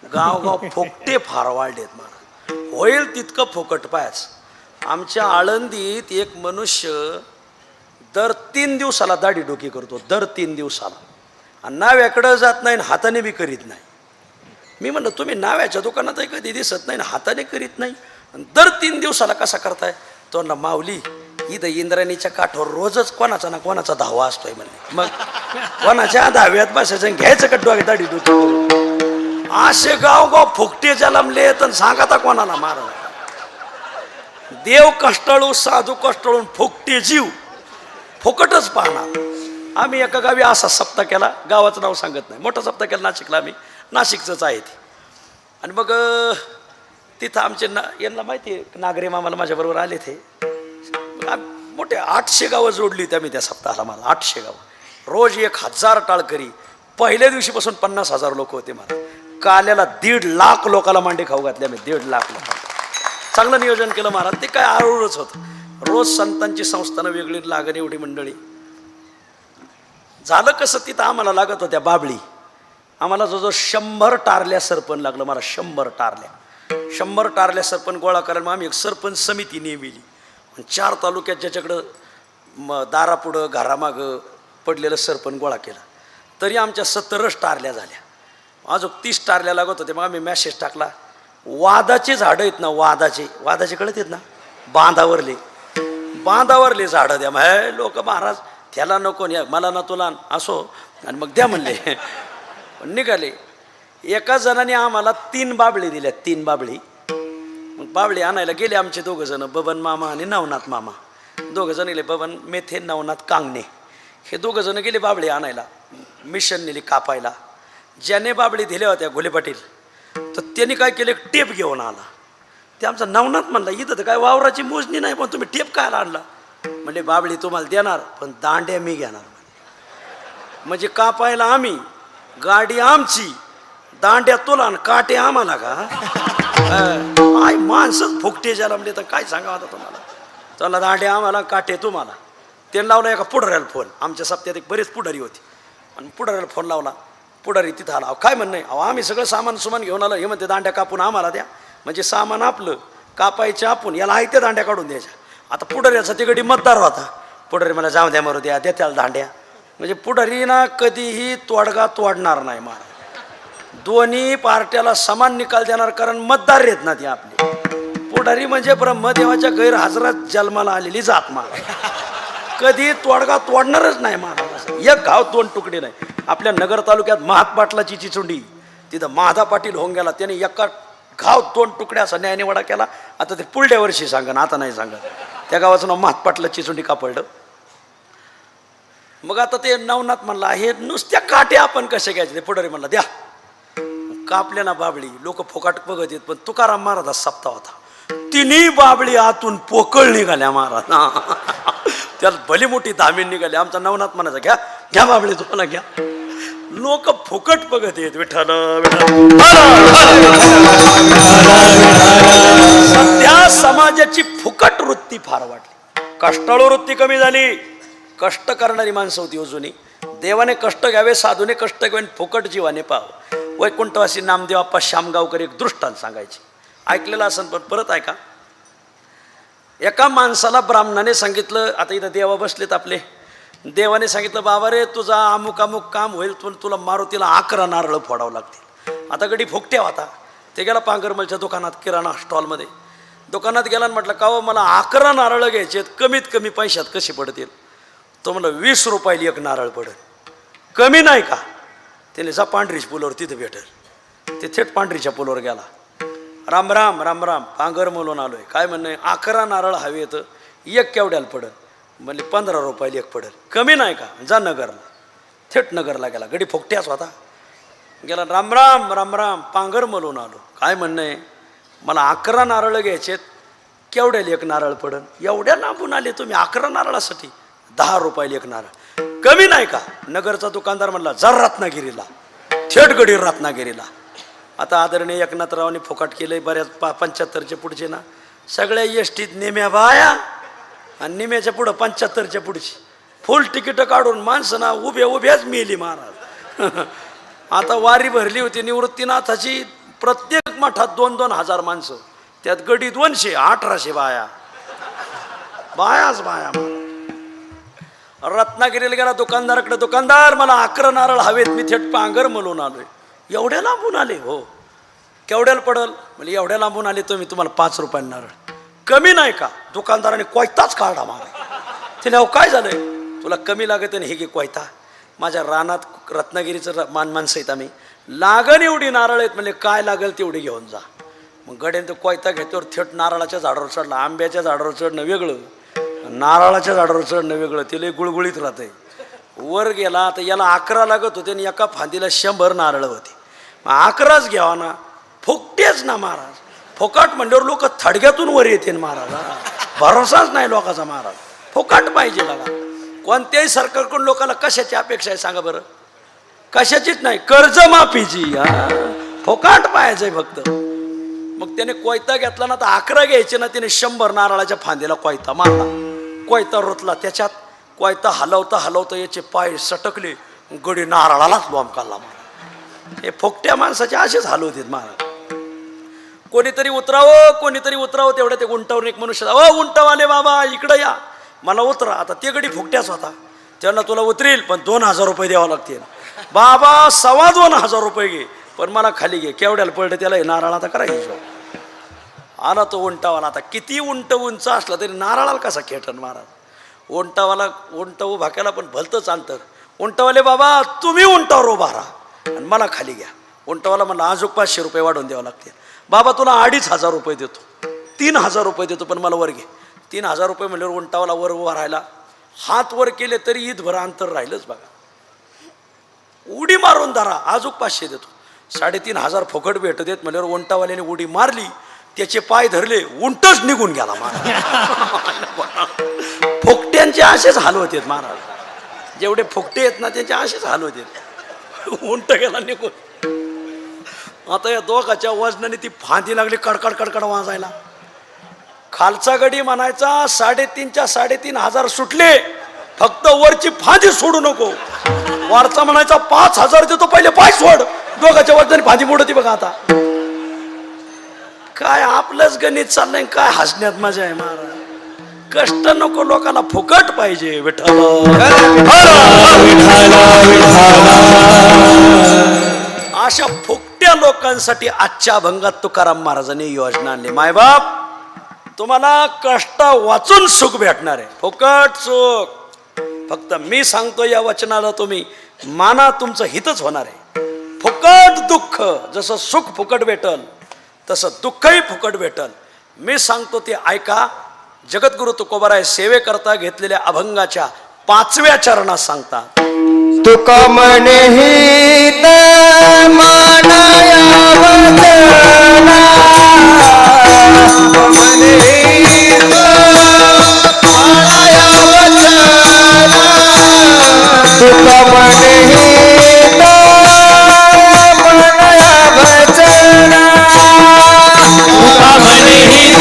Speaker 2: गावगाव फुकटे फार वाढलेत महाराज. होईल तितकं फुकट पायाच. आमच्या आळंदीत एक मनुष्य दर 3 दिवसाला दाढी डोकी करतो, दर 3 दिवसाला, आणि नाव्याकडं जात नाही, हाताने बी करीत नाही. मी म्हणलं तुम्ही नाव्याच्या दुकानातही कधी दिसत नाही, हाताने करीत नाही, दर 3 दिवसाला कसा करताय. तो ना माऊली इथं इंद्राणीच्या काठावर रोजच कोणाचा ना कोणाचा धावा असतोय म्हणले. मग कोणाच्या धाव्यात बसायचं घ्यायचं का डोक्यात दाढी डोकी. असे गावगाव फुकटे जलमले तर सांगा कोणाला मारा. देव कष्टाळू, साधू कष्टाळून, फुकटे जीव फुकटच पाहणार. आम्ही एका गावी असा सप्ताह केला, गावाचं नाव सांगत नाही, मोठा सप्ताह केला नाशिकला. आम्ही नाशिकचंच आहे ते. आणि मग तिथं आमचे यांना माहिती आहे, नागरे मामाला माझ्याबरोबर आले ते. मोठे 800 गावं जोडली होती आम्ही त्या सप्ताहाला. मला 800 गावं, रोज 1000 टाळकरी. पहिल्या दिवशीपासून 50,000 लोक होते. मला काल्याला 1.5 लाख लोकाला मांडे खाऊ घातले आम्ही, 1.5 लाख लोक. चांगलं नियोजन केलं महाराज. ते काय आरूळच होतं. रोज संतांची संस्थानं वेगळी लागण, एवढी मंडळी. झालं कसं, तिथं आम्हाला लागत होत्या बाबळी. आम्हाला जवळजवळ 100 टारल्या सरपण लागलं मला. 100 टारल्या सरपण गोळा करायला मग आम्ही एक सरपंच समिती नेमिली. 4 तालुक्यात ज्याच्याकडं दारापुढं घरामागं पडलेलं सरपण गोळा केला. तरी आमच्या 70 टारल्या झाल्या. अजून 30 टारल्या लागत होते. मग आम्ही मॅसेज टाकला, वादाचे झाडं आहेत ना, वादाचे कळत आहेत ना, बांधावरले झाडं द्या. मग लोक महाराज त्याला नको, मला ना तुला असो, आणि मग द्या म्हणले. निघाले. एका जणाने आम्हाला 3 बाबळी दिल्या, 3 बाबळी. मग बाबळी आणायला गेले आमचे 2 जण, बबन मामा आणि नवनाथ मामा. 2 जण गेले, बबन मेथे, नवनाथ कांगणे. हे 2 जण गेले बाबळी आणायला. मिशन नेली कापायला. ज्याने बाबळी दिल्या होत्या घोले पाटील, तर त्यांनी काय केलं, एक टेप घेऊन आला. ते आमचा नवनाथ म्हणला, इथं तर काय वावराची मोजणी नाही, पण तुम्ही टेप काय आणला. म्हणजे बाबळी तुम्हाला देणार, पण दांड्या मी घेणार. म्हणजे कापायला आम्ही, गाडी आमची, दांड्या तुला आणि काटे आम्हाला का. काय माणसंच फुकटे जलमले तर काय सांगा आता तुम्हाला. चला दांड्या आम्हाला, काटे तुम्हाला. त्यानं लावला एका पुढाऱ्याला फोन. आमच्या सप्त्यात एक बरेच पुढारी होती. आणि पुढाऱ्याला फोन लावला. पुढारी तिथं आला. काय म्हणणं आहे, अहो आम्ही सगळं सामान घेऊन आलं. हे म्हणते दांड्या कापून आम्हाला द्या. म्हणजे सामान आपलं, कापायचे आपण, याला आहे त्या दांड्या काढून द्यायच्या. आता पुढाऱ्याचा तिकडे मतदार होता. पुढारी मला जाऊ द्या, मारू द्या, त्याला दांड्या. म्हणजे पुढारी ना कधीही तोडगा तोडणार नाही महाराज. दोन्ही पार्ट्याला समान निकाल देणार, कारण मतदार आहेत ना ते आपले. पुढारी म्हणजे ब्रह्मदेवाच्या गैरहजरात जन्माला आलेली जात महाराज. कधी तोडगा तोडणारच नाही महाराज. एक गाव 2 तुकडे नाही. आपल्या नगर तालुक्यात महात पाटलाची चिचुंडी, तिथं महादा पाटील होऊन गेला. त्याने एका गाव 2 तुकड्या असा न्यायनिवाडा केला. आता ते पुढल्या वर्षी सांगा ना, आता नाही सांगा. त्या गावाचं नाव महात पाटलाची चिचुंडी का पडलं. मग आता ते नवनाथ म्हणला, हे नुसत्या काटे आपण कसे घ्यायचे. ते पुढारी म्हणला द्या. कापल्या ना बाबळी. लोक फुकाट बघत येत, पण तुकाराम महाराजा सप्ताह होता. 3 बाबळी आतून पोकळ निघाल्या महाराज. त्याला भली मोठी धामीन निघाली. आमचा नवनाथ म्हणायचा, घ्या घ्या बाबळी, तुम्हाला घ्या. लोक फुकट बघत येत. विठ्ठल सध्या समाजाची फुकट वृत्ती फार वाढली. कष्टाळू वृत्ती कमी झाली. कष्ट करणारी माणसं होती जुनी. देवाने कष्ट घ्यावे, साधूने कष्ट घ्यावे, फुकट जीवाने पाहावं. वैकुंठवासी नामदेव आप्पा श्यामगावकर एक दृष्टांत सांगायचे. ऐकलेलं असेल, पण परत ऐका. एका माणसाला ब्राह्मणाने सांगितलं, आता इथं देवा बसलेत आपले. देवाने सांगितलं, बाबा रे तुझा अमुक काम होईल, पण तुला मारुतीला 11 नारळ फोडावं लागतील. आता गडी फुकट्या होता. ते गेला पांगरमलच्या दुकानात, किराणा स्टॉलमध्ये. दुकानात गेला आणि म्हटलं, का हो मला 11 नारळ घ्यायचे, कमीत कमी पैशात कसे पडतील. तो म्हणलं 20 रुपयाला 1 नारळ पडेल, कमी नाही का. त्याने जा पांढरीच्या पुलावर, तिथं भेटेल. ते थेट पांढरीच्या पुलावर गेला. राम राम राम राम, पांगर म्हणून आलोय. काय म्हणणं आहे, 11 नारळ हवे तर 1 केवढ्याला पडेल. म्हणले 15 रुपयाला एक पडेल, कमी नाही का? जा नगरला. थेट नगरला गेला. गडी फोकट्याच होता. गेला, राम राम राम राम, पांगर मलून आलो. काय म्हणणं आहे? मला 11 नारळ घ्यायचेत, केवढ्याला एक नारळ पडन? एवढ्या लांबून आले तुम्ही 11 नारळासाठी? 10 रुपयाला एक नारळ, कमी नाही का? नगरचा दुकानदार म्हणला, जर रत्नागिरीला. थेट गडी रत्नागिरीला. आता आदरणीय एकनाथरावांनी फुकट केलंय बऱ्याच 75च्या पुढचे ना, सगळ्या एसटीत निम्या बाया आणि निम्याच्या पुढं 75च्या पुढची फुल तिकीट काढून माणसं ना उभ्याच मेली महाराज. आता वारी भरली होती निवृत्तीनाथाची, प्रत्येक मठात 2-2 हजार माणसं, त्यात गडी 200, 1800 बाया. बायाच बाया. रत्नागिरीला गेला दुकानदाराकडे, दुकानदार मला 11 नारळ हवेत, मी थेट पांगर मलून आलोय. एवढ्या लांबून आले? हो. केवढ्याला पडल? म्हणजे एवढ्या लांबून आले तुम्ही, तुम्हाला 5 रुपयाला नारळ, कमी नाही का? दुकानदाराने कोयताच काढला मला. तिने अहो काय झालंय? तुला कमी लागत नाही, हे घे कोयता. माझ्या रानात रत्नागिरीचं माणसं आहेत आम्ही, लागण एवढी नारळ आहेत. म्हणजे काय लागेल तेवढी घेऊन जा. मग गड्याने तो कोयता घेतल्यावर थेट नारळाच्या झाडावर चढला. आंब्याच्या झाडावर चढणं वेगळं, नारळाच्या झाडावर चढणं वेगळं. तिला गुळगुळीत राहतंय. वर गेला. आता याला 11 लागत होते आणि एका फांदीला 100 नारळ होते. मग 11च घ्यावा ना, फुकटेच ना महाराज. फुकाट म्हणल्यावर लोक थडग्यातून वर येते महाराज. भरोसाच नाही लोकांचा महाराज. फुकाट पाहिजे बघा. कोणत्याही सरकारकडून लोकांना कशाची अपेक्षा आहे सांगा बरं? कशाचीच नाही, कर्जमाफीची. फुकाट पाहिजे फक्त. मग त्याने कोयता घेतला ना, तर 11 घ्यायचे ना, त्याने 100 नारळाच्या फांदीला कोयता मारला. कोयता रोतला त्याच्यात. कोयता हलवता याचे पाय सटकले, गडी नारळालाच लोंबकाला. हे फुकट्या माणसाचे असेच हाल होते महाराज. कोणीतरी उतरावं तेवढ्या ते उंटावर एक मनुष्य, उंटावाले बाबा इकडं या, मला उतरा. आता ते गडी फुकट्याच होता. त्यांना तुला उतरील पण 2000 रुपये द्यावं लागतील. बाबा 2,2500 रुपये घे, पण मला खाली घे. केवढ्याला पडलं त्याला हे नारळ? आता करायचं. आला तो उंटावाला. आता किती उंच असला तरी नारळाला कसा खेटन महाराज? उंट उभा केला पण भलतंच अंतर. उंटवाले बाबा तुम्ही उंटावर उभा राहा आणि मला खाली घ्या. उंटवाला म्हणला अजून 500 रुपये वाढवून द्यावं लागतील. बाबा तुला 2500 रुपये देतो, 3000 रुपये देतो, पण मला वर घे. 3000 रुपये म्हणल्यावर उंटावाला वर उभा राहिला. हात वर केले तरी ईदभर अंतर राहिलंच बघा. उडी मारून धरा, अजून 500 देतो. 3500 फुकट भेट देत म्हणल्यावर उंटावाल्याने उडी मारली, त्याचे पाय धरले, उंटच निघून गेला महाराज. फुकट्यांचे असेच हाल होते महाराज. जेवढे फुकटे आहेत ना त्यांचे असेच हाल होते. उंट गेला निघून. आता या दोघाच्या वजनाने ती फांदी लागली कडकड कडकड वाजायला. खालचा गडी म्हणायचा 3,500च्या 3,500 सुटले, फक्त वरची फांदी सोडू नको. वरचा म्हणायचा 5,000 देतो, पहिले पाय सोड. दोघाच्या वजनाने फांदी मोडती बघा. आता काय आपलंच गणित चाललंय, काय हसण्यात मजा आहे महाराज. कष्ट नको लोकांना, फुकट पाहिजे. विठ्ठल अशा फुकट्या लोकांसाठी आजच्या अभंगात तुकाराम महाराजांनी योजना आणली. मायबाप तुम्हाला कष्ट वाचून सुख भेटणार आहे, फुकट सुख. फक्त मी सांगतो या वचनाला तुम्ही माना, तुमचं हितच होणार आहे. फुकट दुःख, जसं सुख फुकट भेटल तसं दुःखही फुकट भेटल. मी सांगतो ते ऐका. जगद्गुरु तुकोबाराय सेवेकरता घेतलेल्या अभंगाच्या 5व्या चरणात सांगतात.
Speaker 1: तुका म्हणे हित मानाया वचना, म्हणे हित मानाया वचना, तुका म्हणे हित मानाया वचना, तुका म्हणे हित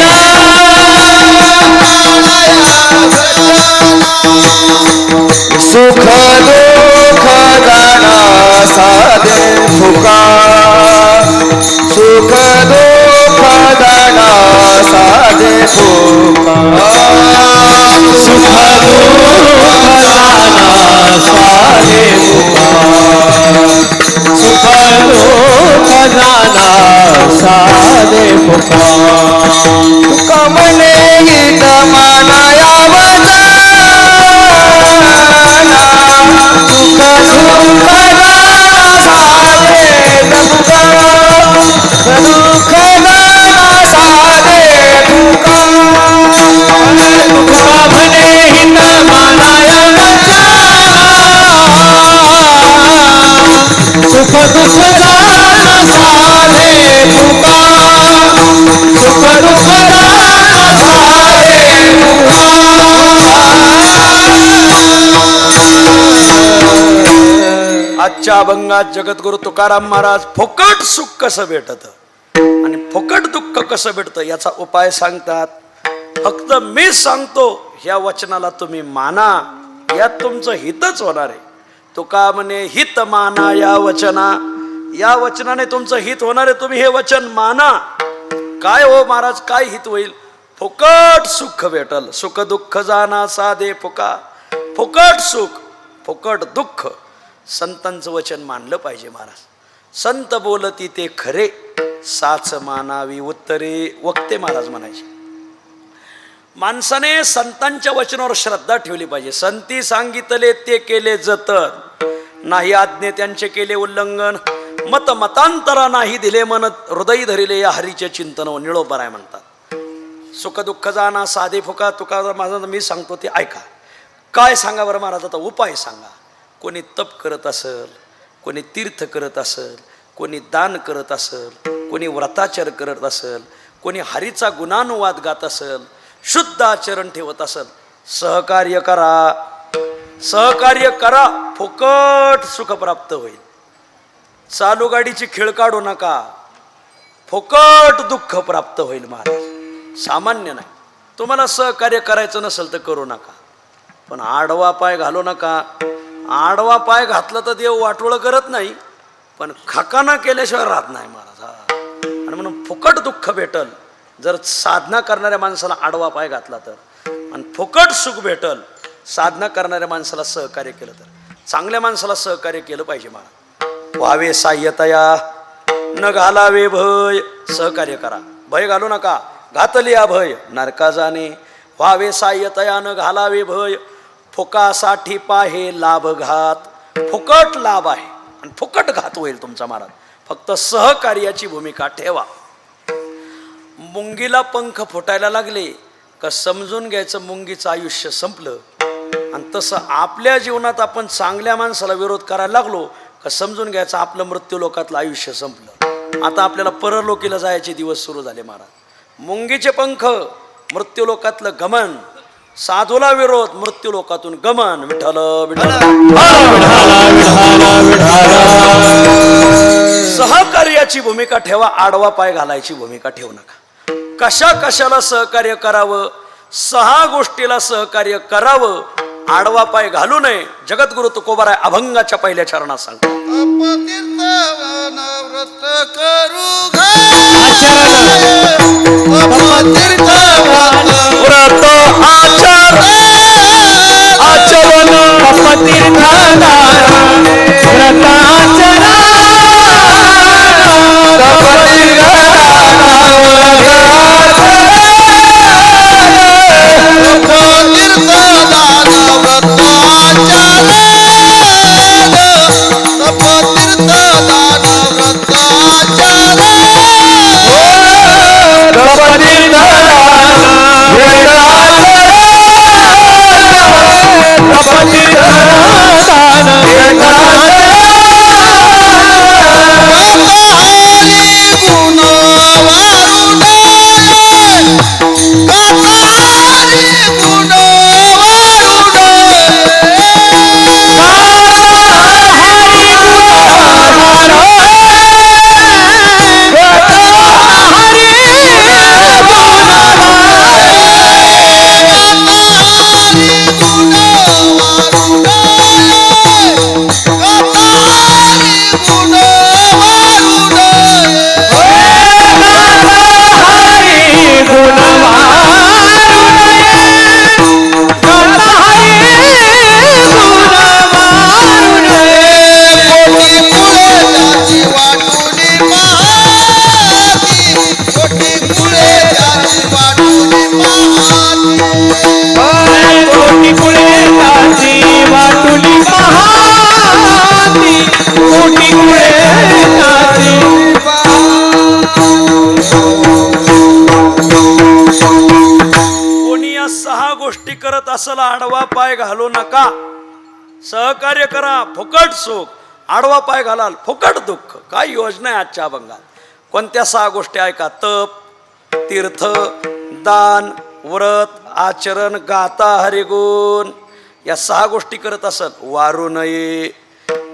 Speaker 1: सुख दुःख जाणा साधे फुका, सुख दुःख जाणा साधे फुका, सुख दुःख जाणा साधे फुका, सुख दुःख जाणा साधे फुका. तुका म्हणे हित मानाया वचना, दुःख
Speaker 2: आजच्या अभंगात जगद्गुरु तुकाराम महाराज फुकट सुख कसं भेटतं आणि फुकट दुःख कसं भेटतं याचा उपाय सांगतात. फक्त मी सांगतो ह्या वचनाला तुम्ही माना, यात तुमचं हितच होणार आहे. तुका म्हणे हित माना या वचना, या वचनाने तुमचं हित होणार आहे. तुम्ही हे वचन माना. काय हो महाराज, काय हित होईल? फुकट सुख भेटल. सुख दुःख जाना साधे फुका. फुकट सुख फुकट दुःख. संतांचं वचन मानलं पाहिजे महाराज. संत बोलती ते खरे, साच मानावी उत्तरे. वक्ते महाराज म्हणायचे. माणसाने संतांच्या वचनावर श्रद्धा ठेवली पाहिजे. संती सांगितले ते केले जतन, नाही आज्ञे त्यांचे केले उल्लंघन. मत मतांतरा नाही दिले मन, हृदय धरिले या हरीचे चिंतन. निळोबराय म्हणतात. सुख दुःख जाना साधे फुका. तुका माझा मी सांगतो ते ऐका. काय सांगा बरं महाराज? आता उपाय सांगा. कोणी तप करत असेल, कोणी तीर्थ करत असेल, कोणी दान करत असेल, कोणी व्रताचर करत असेल, कोणी हरीचा गुणानुवाद गात असेल, शुद्ध आचरण ठेवत असेल, सहकार्य करा. सहकार्य करा, फुकट सुख प्राप्त होईल. चालू गाडीची खीळ काढू नका, फुकट दुःख प्राप्त होईल महाराज. सामान्य नाही. तुम्हाला सहकार्य करायचं नसेल तर करू नका, पण आडवा पाय घालू नका. आडवा पाय घातला तर देव वाटोळं करत नाही, पण खकाना केल्याशिवाय राहत नाही महाराज. आणि म्हणून फुकट दुःख भेटल जर साधना करणाऱ्या माणसाला आडवा पाय घातला तर, आणि फुकट सुख भेटल साधना करणाऱ्या माणसाला सहकार्य केलं तर. चांगल्या माणसाला सहकार्य केलं पाहिजे महाराज. व्हावे साह्यतया न घालावे भय. सहकार्य करा, भय घालू नका. घातली अभय नरका जाणे. व्हावे साह्यतया न घालावे भय. फुकासाठी पाहे लाभ घात. फुकट लाभ आहे आणि फुकट घात होईल तुमचा महाराज. फक्त सहकार्याची भूमिका ठेवा. मुंगीला पंख फुटायला लागले का समजून घ्यायचं मुंगीचं आयुष्य संपलं. आणि तसं आपल्या जीवनात आपण चांगल्या माणसाला विरोध करायला लागलो का समजून घ्यायचं आपलं मृत्यू लोकातलं आयुष्य संपलं. आता आपल्याला परलोकीला जायचे दिवस सुरू झाले महाराज. मुंगीचे पंख मृत्यू लोकातलं गमन, साधूला विरोध मृत्यू लोकातून गमन. विठ्ठल विठ्ठल. सहकार्याची भूमिका ठेवा, आडवा पाय घालायची भूमिका ठेवू नका. कशा कशाला सहकार्य करावं? 6 गोष्टीला सहकार्य करावं, आडवा पाय घालू नये. जगद्गुरु तुकोबाराय अभंगाच्या पहिल्या चरणात सांगतो.
Speaker 1: व्रत आचर आचरण अपतीर्थ दान. व्रत आचर
Speaker 2: असला आडवा पाय घालू नका. सहकार्य करा, फुकट सुख. आडवा पाय घालाल, फुकट दुःख. काय योजना आहे आजच्या अभंगात? कोणत्या 6 गोष्टी ऐका. तप, तीर्थ, दान, व्रत, आचरण, गाता हरिगुण. या 6 गोष्टी करत असल वारू नये.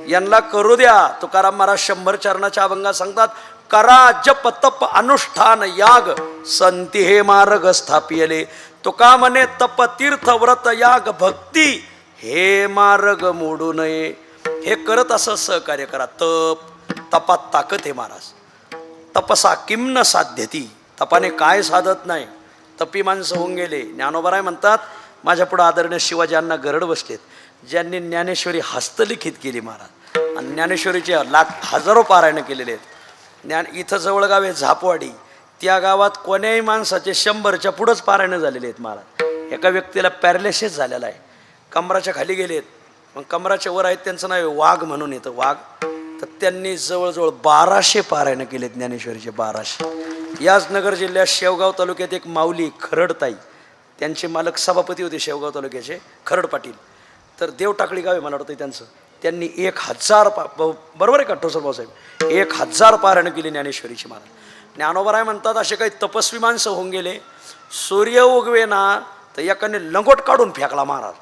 Speaker 2: यांना करू द्या. तुकाराम महाराज 100 चरणाच्या अभंगात सांगतात, करा जप तप अनुष्ठान याग संती हे मार्ग स्थापियले. तुका म्हणे तप तीर्थ व्रत याग भक्ती हे मार्ग मोडू नये. हे करत असं सहकार्य करा. तपात ताकद आहे महाराज. तपसा किम न साध्यती. तपाने काय साधत नाही. तपी माणसं होऊन गेले. ज्ञानोबराय म्हणतात, माझ्या पुढे आदरणीय शिवाजींना गरड बसलेत, ज्यांनी ज्ञानेश्वरी हस्तलिखित केली महाराज, आणि ज्ञानेश्वरीचे हजारो पारायण केलेले आहेत. इथं जवळ गाव आहे झापवाडी, त्या गावात कोण्याही माणसाचे 100च्या पुढंच पारायण झालेले आहेत महाराज. एका व्यक्तीला पॅरालिसिस झालेला आहे, कमराच्या खाली गेलेत, मग कमराच्या वर आहेत, त्यांचं नाव आहे वाघ म्हणून येतं, वाघ. तर त्यांनी जवळजवळ 1200 पारायण केलेत ज्ञानेश्वरीचे, 1200. याच नगर जिल्ह्यात शेवगाव तालुक्यात एक माऊली खरडताई, त्यांचे मालक सभापती होते शेवगाव तालुक्याचे, खरड पाटील. तर देवटाकळी गाव आहे मला वाटतं त्यांचं. त्यांनी 1000 बरोबर आहे का ठोसर भाऊसाहेब, 1000 पारायण केली ज्ञानेश्वरीची महाराज. ज्ञानोबराय म्हणतात, असे काही तपस्वी माणसं होऊन गेले, सूर्य उगवे ना तर एकाने लंगोट काढून फेकला महाराज,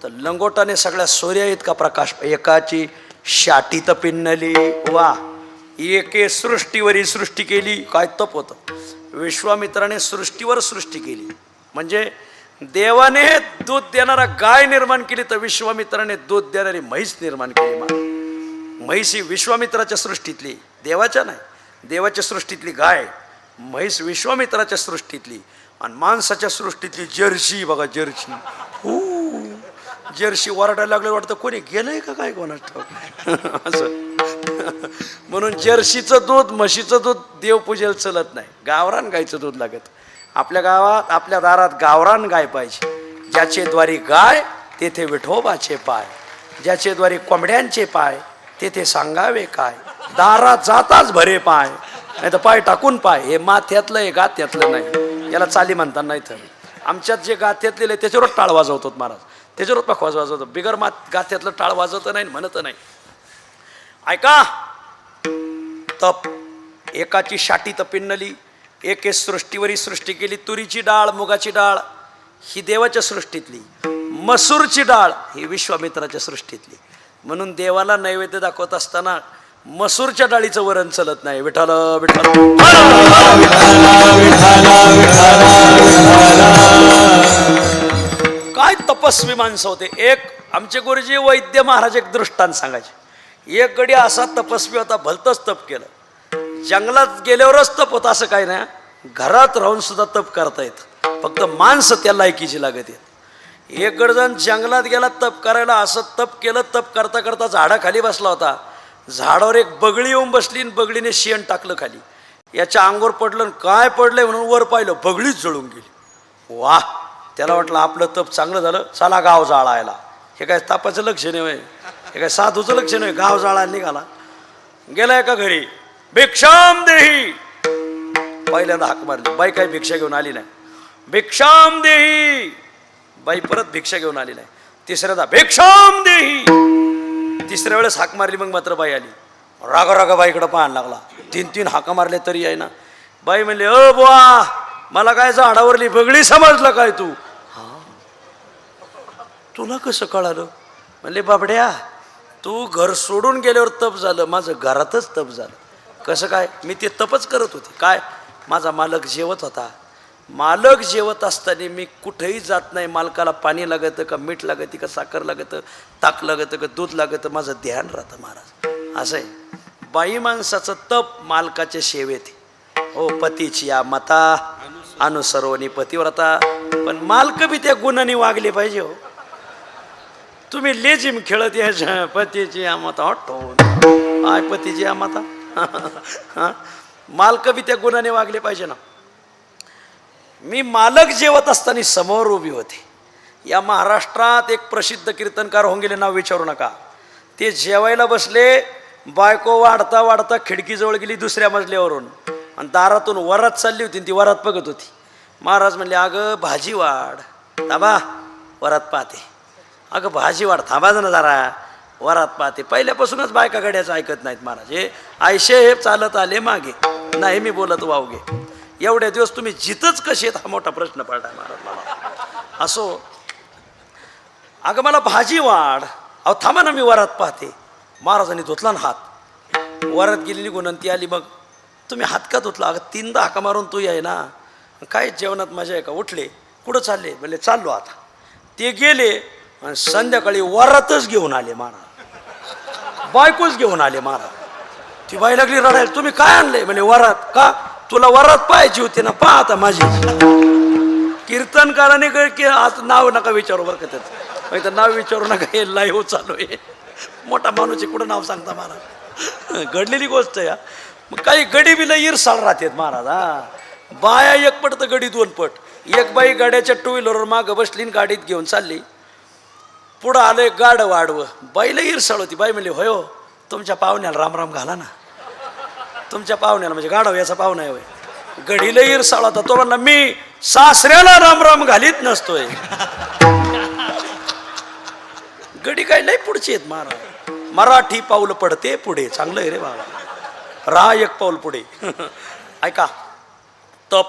Speaker 2: तर लंगोटाने सगळ्या सूर्य इतका प्रकाश. एकाची शाटी तपिन्नली, वा. एके सृष्टीवरी सृष्टी केली, काय तप होतं. विश्वामित्राने सृष्टीवर सृष्टी केली, म्हणजे देवाने दूध देणारा गाय निर्माण केली, तर विश्वामित्राने दूध देणारी म्हैस निर्माण केली महाराज. म्हैस ही विश्वामित्राच्या सृष्टीतली, देवाच्या नाही, देवाच्या सृष्टीतली गाय. म्हैस विश्वामित्राच्या सृष्टीतली, आणि माणसाच्या सृष्टीतली जर्सी. बघा जर्सी, जर्सी वरडायला लागले, वाटतं कोणी गेलंय का काय कोणाच ठाऊक असं. म्हणून जर्सीचं दूध, म्हशीचं दूध देवपूजेला चलत नाही, गावरान गायचं दूध लागत. आपल्या गावात, आपल्या दारात गावरान गाय पाहिजे. ज्याचे द्वारी गाय तेथे विठोबाचे पाय, ज्याचे द्वारी कोंबड्यांचे पाय तेथे सांगावे काय. दारात जाताच भरे पाय, नाही तर पाय टाकून पाय. हे माथ्यातलं आहे, गाथ्यातलं नाही. याला चाली म्हणतात. नाही तर आमच्यात जे गाथ्यातले त्याच्यावर टाळ वाजवतात महाराज, त्याच्यावर पखवाज वाजवतो. बिगर गाथ्यातलं टाळ वाजवत नाही, म्हणत नाही. ऐका, तप. एकाची शाटी तपिन्नली, एके सृष्टीवरी सृष्टी केली. तुरीची डाळ, मुगाची डाळ ही देवाच्या सृष्टीतली, मसूरची डाळ ही विश्वामित्राच्या सृष्टीतली. म्हणून देवाला नैवेद्य दाखवत असताना मसूरच्या डाळीचं वरण चलत नाही. विठ्ठल विठ्ठल. काय तपस्वी माणसं होते. एक आमचे गुरुजी वैद्य महाराज एक दृष्टांत सांगायचे. एक गडी असा तपस्वी होता, भलतंच तप केलं. जंगलात गेल्यावरच तप होता असं काही नाही, घरात राहून सुद्धा तप करता येतं, फक्त माणसं त्या लायकीची लागत आहेत. एक गडजण जंगलात गेला तप करायला, असं तप केलं. तप करता करता झाडाखाली बसला होता, झाडावर एक बगळी येऊन बसली, बगळीने शेण टाकलं खाली. याच्या अंगावर पडलं, काय पडलंय म्हणून वर पाहिलं, बगळीच जळून गेली. वा, त्याला वाटलं आपलं तप चांगलं झालं, चला गाव जाळायला. हे काय तापाचं लक्ष नाही, हे काय साधूचं लक्ष नाही. गाव जाळायला निघाला. गेला एका घरी, भिक्षाम देही. पहिल्यांदा हाक मारली, बाई काही भिक्षा घेऊन आली नाही. भिक्षाम देही, बाई परत भिक्षा घेऊन आली नाही. तिसऱ्यांदा भिक्षाम देही. तिसऱ्या वेळेस हाक मारली, मग मात्र बाई आली. रागा रागा बाईकडं पाहायला लागला. 3 हाका मारले तरी आहे ना. बाई म्हणले, अ बुवा, मला काय झाडावरली बगळी समजलं काय तू? हा, तुला कसं कळालं? म्हणले, बाबड्या, तू घर सोडून गेल्यावर तप झालं, माझं घरातच तप झालं. कसं काय? मी ते तपच करत होते. काय? माझा मालक जेवत होता. मालक जेवत असताना मी कुठेही जात नाही. मालकाला पाणी लागतं का, मीठ लागतं का, साखर लागतं, ताक लागतं का, दूध लागतं, माझं ध्यान राहतं महाराज. असं आहे बाई माणसाचं तप मालकाच्या सेवेत. हो, पतीची या मता अनुसरोनी पतिव्रता. पण मालक बी त्या गुणाने वागले पाहिजे. हो, तुम्ही लेजिम खेळत यायचं, पतीची या माता हटो, आय पतीची या माता. मालक बी त्या गुणाने वागले पाहिजे ना. मी मालक जेवत असताना समोर उभी होते. या महाराष्ट्रात एक प्रसिद्ध कीर्तनकार होऊन गेले, नाव विचारू नका. ते जेवायला बसले, बायको वाढता वाढता खिडकीजवळ गेली दुसऱ्या मजल्यावरून, आणि दारातून वरात चालली होती, ती वरात बघत होती. महाराज म्हणले, अगं भाजी वाढ. थांबा, वरात पाहते. अगं भाजी वाढ, थांबा ना जरा, वरात पाहते. पहिल्यापासूनच बायका गड्याचं ऐकत नाहीत महाराज. हे आयशे हे चालत आले मागे, नाही मी बोलत वावगे. एवढ्या दिवस तुम्ही जिथंच कसे आहेत, हा मोठा प्रश्न पडलाय महाराज मला. असो, अगं मला भाजी वाढ. अहो थांबा ना, मी वरात पाहते. महाराजांनी धुतला ना हात, वरात गेली निघून आणि ती आली, मग तुम्ही हात का धुतला? अगं 3दा हाका मारून तू आहे ना, काय जेवणात मजा आहे का? उठले, कुठं चालले? म्हणजे चाललो आता. ते गेले आणि संध्याकाळी वरातच घेऊन आले महाराज, बायकोच घेऊन आले महाराज. ती बाई लागली रडायला, तुम्ही काय आणले? म्हणजे वरात. का? तुला वरात पाहायची होती ना, पहा आता माझी. कीर्तनकाराने की आज नाव नका विचारू बरं का त्याचं, तर नाव विचारू नका, हे लाईव्ह चालू आहे. मोठा माणूस कुठं नाव सांगता महाराज, घडलेली गोष्ट आहे. मग काही गडी बिला ईरसाळ राहतात महाराज. हा, बाया एक पट तर गडी 2 पट. एक बाई गाड्याच्या 2 व्हीलरवर मागं बसली आणि गाडीत घेऊन चालली. पुढं आलं एक गाडं वाढवं, बाईला ईरसाळ होती. बाई म्हणली, होय हो, तुमच्या पाहुण्याला रामराम घाला ना. तुमच्या पाहुण्याला म्हणजे गाढव याचा पाहुणा आहे होय. गडीला ईरसाळ होता. तो म्हणला, मी सासऱ्याला रामराम घालीत नसतोय. गडी काय लय पुढची आहेत महाराज. मराठी पाऊल पडते पुढे, चांगलं आहे रे बाबा. राहा एक पाऊल पुढे. ऐका, तप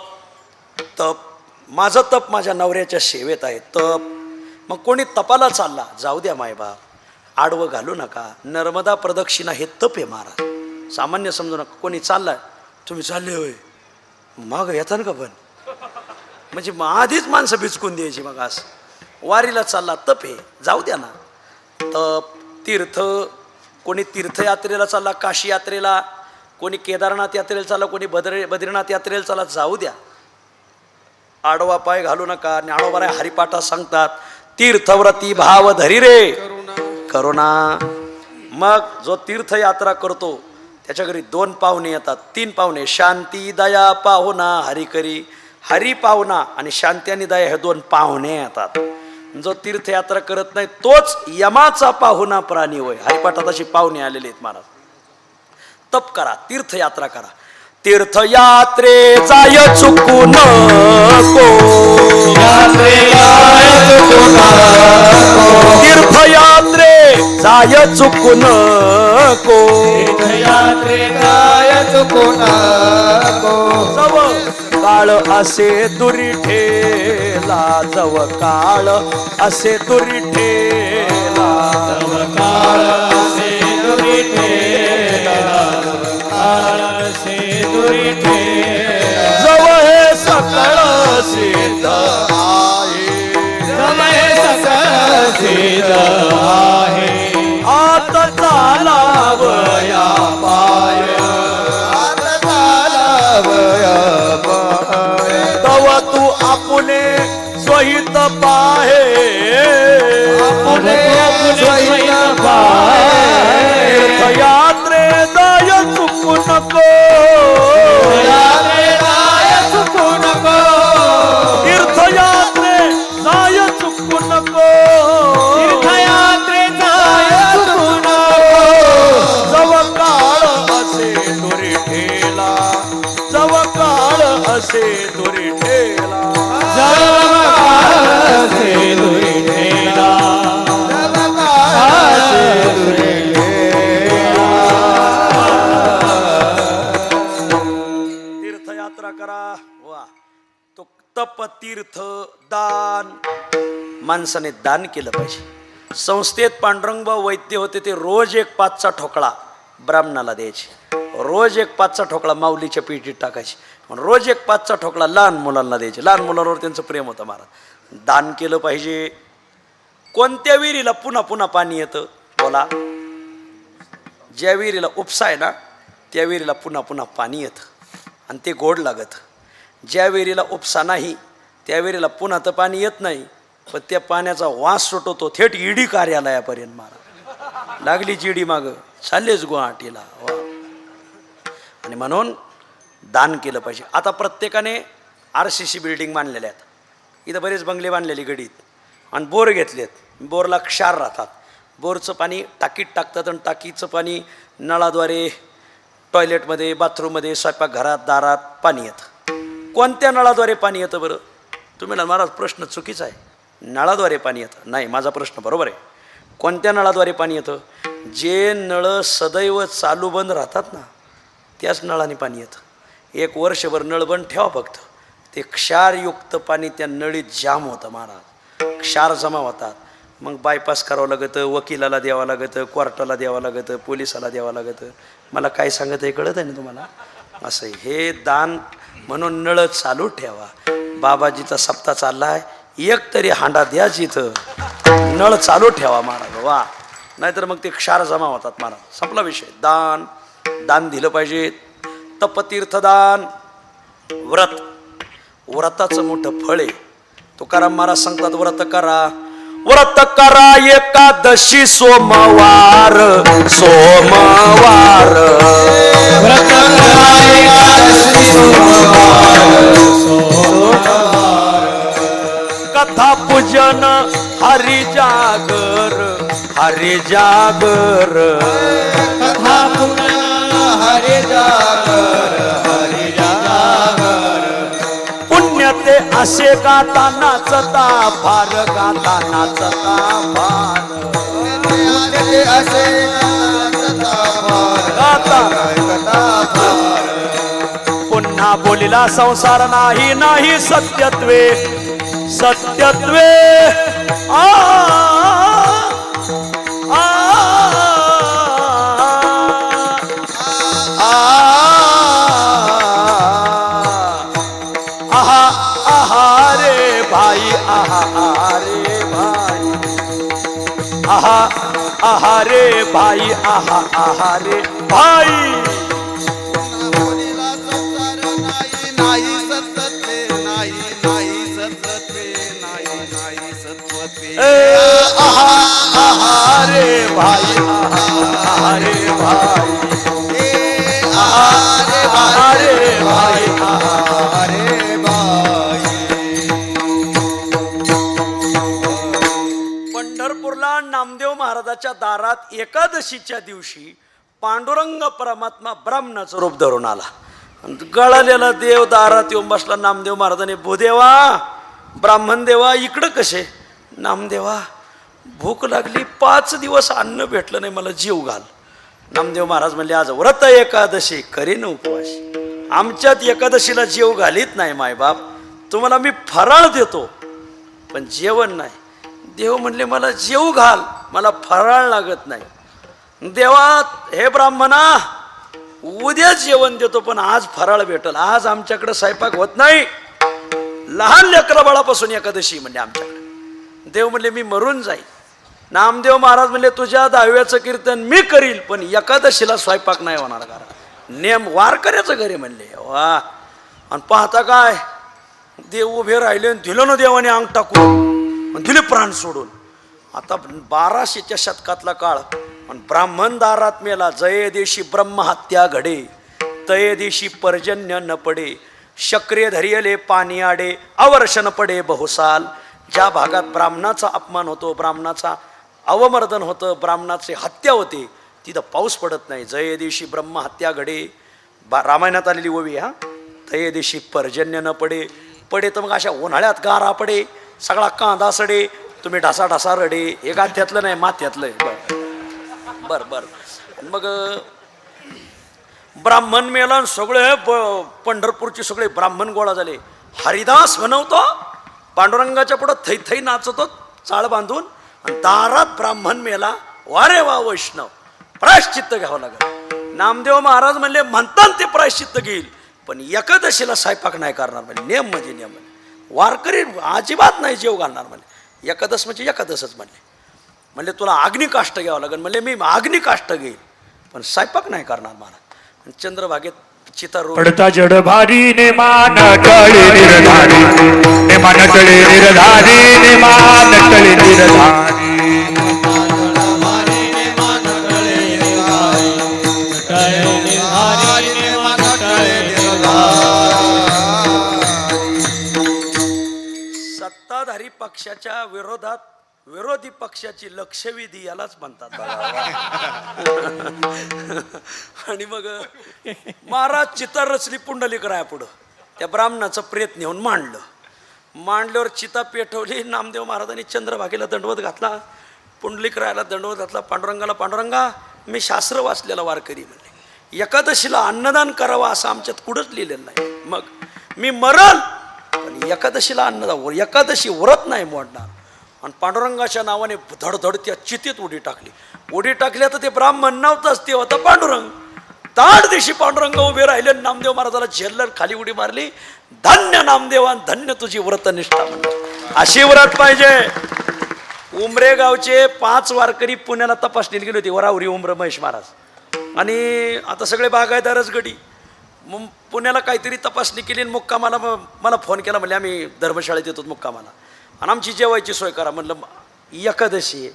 Speaker 2: तप, माझं तप माझ्या नवऱ्याच्या सेवेत आहे. तप. मग कोणी तपाला चालला, जाऊ द्या मायबाप, आडवं घालू नका. नर्मदा प्रदक्षिणा हे तप आहे महाराज, सामान्य समजू नका. कोणी चाललाय, तुम्ही चालले होय, माग येता ना का? पण म्हणजे आधीच माणसं बिचकून द्यायची. मग असं वारीला चालला, तप आहे, जाऊ द्या ना. तप. तीर्थ, कोणी तीर्थयात्रेला चालला, काशी यात्रेला, कोणी केदारनाथ यात्रेला चालला, कोणी बद्रीनाथ यात्रेला चालला, जाऊ द्या. आडवा पाय घालू नका. ज्ञानोबा हरिपाठात सांगतात, तीर्थव्रती भाव धरी रे करुणा. मग जो तीर्थयात्रा करतो त्याच्या घरी 2 पाहुणे येतात, 3 पाहुणे. शांती दया पाहुणा हरी करी. हरी पाहुणा आणि शांती आणि दया हे 2 पाहुणे येतात. जो तीर्थयात्रा करत नाही तोच यमाचा पाहुणा प्राणी होय. हरिपाठात अशी पाहुणे आलेले आहेत महाराज. तप करा, तीर्थयात्रा करा. तीर्थयात्रे जाय चुकू नको, तीर्थयात्रे जाय चुकू नको, जव काळ असे दुरी ठेला, जव काळ असे दुरी ठेला,
Speaker 1: जव काळ असे दुरी ठेला,
Speaker 2: जव हे सकळ सिद्ध आहे,
Speaker 1: जव हे सकळ सिद्ध आहे.
Speaker 2: आत चालावया पाय,
Speaker 3: आत चालावया पाय,
Speaker 2: तव तू आपुले स्वहित पाहे,
Speaker 3: आपुले स्वहित पाहे.
Speaker 2: तीर्थयात्रे जाय चुकू नको,
Speaker 3: तीर्थयात्रे जाय चुकू नको,
Speaker 2: तीर्थयात्रे जाय चुकू नको,
Speaker 3: तीर्थयात्रे जाय चुकू नको.
Speaker 2: जव काळ असे दुरी ठेला, जव काळ असे दुरी ठेला,
Speaker 1: जव काळ असे दुरी ठेला,
Speaker 3: जव काळ असे दुरी
Speaker 2: तीर्थयात्रा करा. वा, तो तप, तीर्थ, दान. माणसाने दान केलं पाहिजे. संस्थेत पांडुरंगभाऊ वैद्य होते, ते रोज एक 5चा ठोकळा ब्राह्मणाला द्यायचे. रोज एक 5चा ठोकळा माऊलीच्या पिठीत टाकायचे. रोज एक 5चा ठोकळा लहान मुलांना द्यायचे. लहान मुलांवर त्यांचं प्रेम होतं महाराज. दान केलं पाहिजे. कोणत्या विहिरीला पुन्हा पुन्हा पाणी येतं? बोला. ज्या विहिरीला उपसा आहे ना, त्या विहिरीला पुन्हा पुन्हा पाणी येतं आणि ते गोड लागत. ज्या विहिरीला उपसा नाही त्या विहिरीला पुन्हा तर पाणी येत नाही, पण त्या पाण्याचा वास सुटतो थेट ईडी कार्यालयापर्यंत. मारा लागली चिडी मागं, चाललेच गुवाहाटीला. वा. आणि म्हणून दान केलं पाहिजे. आता प्रत्येकाने RCC बिल्डिंग बांधलेल्या आहेत. इथं बरेच बंगले बांधलेले गडीत आणि बोर घेतलेत. बोरला क्षार राहतात. बोरचं पाणी टाकीत टाकतात आणि टाकीचं पाणी नळाद्वारे टॉयलेटमध्ये, बाथरूममध्ये, स्वयंपाकघरात, दारात पाणी येतं. कोणत्या नळाद्वारे पाणी येतं बरं? तुम्ही म्हणा महाराज प्रश्न चुकीचा आहे, नळाद्वारे पाणी येतं. नाही, माझा प्रश्न बरोबर आहे. कोणत्या नळाद्वारे पाणी येतं? जे नळ सदैव चालू बंद राहतात ना, त्याच नळाने पाणी येतं. 1 वर्षभर नळ बंद ठेवा फक्त, ते क्षारयुक्त पाणी त्या नळीत जाम होतं महाराज. क्षार जमा होतात. मग बायपास करावं लागतं, वकिलाला द्यावं लागतं, कोर्टाला द्यावं लागतं, पोलिसाला द्यावं लागतं. मला काय सांगत आहे कळत आहे ना तुम्हाला? असं आहे. हे दान म्हणून नळ चालू ठेवा. बाबाजीचा सप्ताह चाललाय, एक तरी हांडा द्याच इथं, नळ चालू ठेवा महाराज. वा, नाहीतर मग ते क्षार जमा होतात महाराज. संपला विषय. दान दान दिलं पाहिजे. तपतीर्थदान, व्रत, व्रताचं मोठं फळ आहे. तुकाराम महाराज सांगतात व्रत करा, व्रत करा एकादशी सोमवार, सोमवार
Speaker 1: व्रत करा एकादशी सोमवार, सोमवार.
Speaker 2: कथा पूजन हरी जागर, हरी जागर.
Speaker 1: कथा पुन्हा हरी जागर, हरी जागर.
Speaker 2: पुण्य ते असे गाता नाचता फार, गाता नाचता फार,
Speaker 3: असे
Speaker 2: गाता पुन्हा बोलिला संसार नाही, नाही सत्यत्वे, सत्यत्वे. आ आहा रे भाई, आहा आहा रे भाई.
Speaker 3: बोलीला संसार नाही, नाही सत्वत्वे, नाही नाही सत्वत्वे, नाही नाही सत्वत्वे.
Speaker 2: आहा आहा रे भाई, आहा रे भाई, आहा रे भाई, आहा
Speaker 3: अरे बाई.
Speaker 2: पंढरपूरला नामदेव महाराजाच्या दारात एकादशीच्या दिवशी पांडुरंग परमात्मा ब्राह्मणाचं रूप धरून आला. गळालेला देव दारात येऊन बसला. नामदेव महाराजांनी, भूदेवा, ब्राह्मण देवा, इकडं कसे? नामदेवा, भूक लागली, 5 दिवस अन्न भेटलं नाही, मला जीव घाल. नामदेव महाराज म्हणले, आज व्रत एकादशी, करीन उपवास. आमच्यात एकादशीला जीव घालीत नाही मायबाप, तुम्हाला मी फराळ देतो पण जेवण नाही. देव म्हणले, मला जेव घाल, मला फराळ लागत नाही. देवा, हे ब्राह्मणा, उद्या जेवण देतो पण आज फराळ भेटल, आज आमच्याकडे स्वयंपाक होत नाही. लहान लेकरा बाळापासून एकादशी म्हणजे आमच्याकडे. देव म्हणले, मी मरून जाईल. नामदेव महाराज म्हणले, तुझ्या दहाव्याचं कीर्तन मी करील पण एकादशीला स्वयंपाक नाही होणार. कारण नेम वारकऱ्याचं घरी म्हणले. वा. आणि पाहता काय, देव उभे राहिले आणि दिलं ना देवाने अंग टाकून, दिले प्राण सोडून. आता 1200च्या शतकातला काळ, आणि ब्राह्मण दारात मेला. जये देशी ब्रह्महत्या घडे, तये देशी पर्जन्य न पडे, शक्रे धरियले पाणी आडे, अवर्षण पडे बहुसाल. ज्या भागात ब्राह्मणाचा अपमान होतो, ब्राह्मणाचा अवमर्दन होतं, ब्राह्मणाचे हत्या होते, तिथं पाऊस पडत नाही. जये दिवशी ब्रह्महत्या घडे, रामायणात आलेली ओवी. हा, तये दिवशी पर्जन्य न पडे. पडे तर मग अशा उन्हाळ्यात गारा पडे, सगळा कांदा सडे, तुम्ही ढासा ढासा रडे. हे गाठ्यातलं नाही, माथ्यातलं आहे. बर बर. मग ब्राह्मण मेला, सगळे पंढरपूरचे सगळे ब्राह्मण गोळा झाले. हरिदास म्हणवतो, पांडुरंगाच्या पुढं थै थै नाचतो चाळ बांधून, आणि दारात ब्राह्मण मेला. वारे वा वैष्णव, प्रायश्चित्त घ्यावं लागेल. नामदेव महाराज म्हणले, म्हणतात ते प्रायश्चित्त घेईल पण एकादशीला स्वयंपाक नाही करणार. म्हणजे नियम म्हणजे नियम. वारकरी अजिबात नाही जेव घालणार. म्हणजे एकादश म्हणजे एकादशच म्हणले. म्हणले, तुला अग्निकाष्ट घ्यावं लागेल. म्हणले, मी अग्निकाष्ट घेईल पण स्वयंपाक नाही करणार महाराज. चंद्रभागेत चितारू
Speaker 1: पडता जड भारी ने मान टळे निर्धारी, ने मान टळे निर्धारी, ने मान टळे निर्धारी.
Speaker 2: सत्ताधारी पक्षाच्या विरोधात विरोधी पक्षाची लक्षवेधी यालाच म्हणतात. आणि मग महाराज चिता रचली पुंडलिक राया पुढं. त्या ब्राह्मणाचं प्रेत नेऊन मांडलं. मांडल्यावर चिता पेटवली. नामदेव महाराजांनी चंद्रभागेला दंडवत घातला, पुंडलिक रायाला दंडवत घातला. पांडुरंगाला, पांडुरंगा, मी शास्त्र वाचलेला वारकरी म्हणले, एकादशीला अन्नदान करावं असं आमच्यात कुठंच लिहिलेलं नाही. मग मी मरल पण एकादशीला अन्नदान, एकादशी व्रत नाही मोडणार. आणि पांडुरंगाच्या नावाने धडधड त्या चितेत उडी टाकली. उडी टाकल्या तर ते ब्राह्मण नव्हताच, ते होता पांडुरंग. ताड दिवशी पांडुरंग उभे राहिले, नामदेव महाराजाला झेललं, खाली उडी मारली. धन्य नामदेवा, धन्य तुझी व्रतनिष्ठा. म्हणजे अशी व्रत पाहिजे. उमरे गावचे 5 वारकरी पुण्याला तपासणीला गेले होते, वरावरी उमरे महेश महाराज. आणि आता सगळे बागायदारच गडी. मग पुण्याला काहीतरी तपासणी केली आणि मुक्कामाला मला फोन केला, म्हणजे आम्ही धर्मशाळेत येतो मुक्कामाला, आणि आमची जेवायची सोय करा. म्हणलं एकादशी आहे,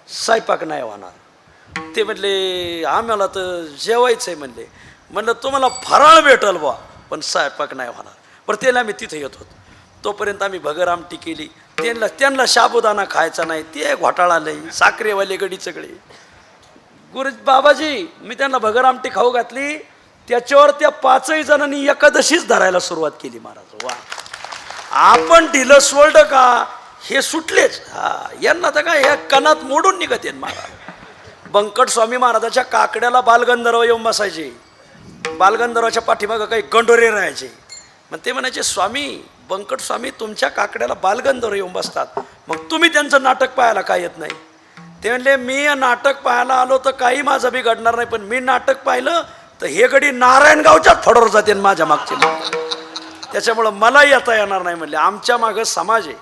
Speaker 2: स्वयंपाक नाही होणार. ते म्हणले आम्हाला तर जेवायचं आहे. म्हणलं तुम्हाला फराळ भेटल बा, पण स्वयंपाक नाही होणार. बरं त्याला आम्ही तिथे येत होतो. तोपर्यंत आमही भगर आमटी केली. त्यांना साबुदाणा खायचा नाही, ते घोटाळा नाही, साखरेवाले गडी सगळे. गुरु बाबाजी, मी त्यांना भगर आमटी खाऊ घातली. त्याच्यावर त्या 5ही जणांनी एकादशीच धरायला सुरुवात केली. महाराज वा, आपण ढिलं सोडलं का हे सुटलेच. हा, यांना तर काय, ह्या कणात मोडून निघत येईल. महाराज बंकट स्वामी महाराजाच्या काकड्याला बालगंधर्व येऊन बसायचे. बालगंधर्वाच्या पाठीमागं काही गंडोरे राहायचे. मग ते म्हणायचे, स्वामी बंकट स्वामी तुमच्या काकड्याला बालगंधर्व येऊन बसतात, मग तुम्ही त्यांचं नाटक पाहायला काय येत नाही? ते म्हणले मी नाटक पाहायला आलो तर काही माझं बिघडणार नाही, पण मी नाटक पाहिलं तर हे गडी नारायणगावच्याच फडोर जाते माझ्या मागचे, त्याच्यामुळं मला येता येणार नाही. म्हणले आमच्या मागं समाज आहे.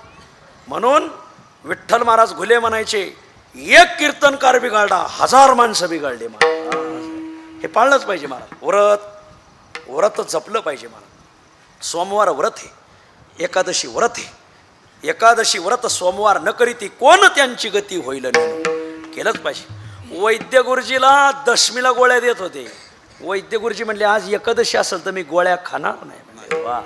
Speaker 2: म्हणून विठ्ठल महाराज घुले म्हणायचे, एक कीर्तनकार बिघडला 1000 माणसं बिघडले. महाराज हे पाळलंच पाहिजे. महाराज व्रत जपलं पाहिजे. महाराज सोमवार व्रत आहे, एकादशी व्रत आहे. एकादशी व्रत सोमवार न करीती कोण त्यांची गती होईल नाही, केलंच पाहिजे. वैद्य गुरुजीला दशमीला गोळ्या देत होते. वैद्य गुरुजी म्हणले आज एकादशी असेल तर मी गोळ्या खाणार नाही. म्हणजे वा,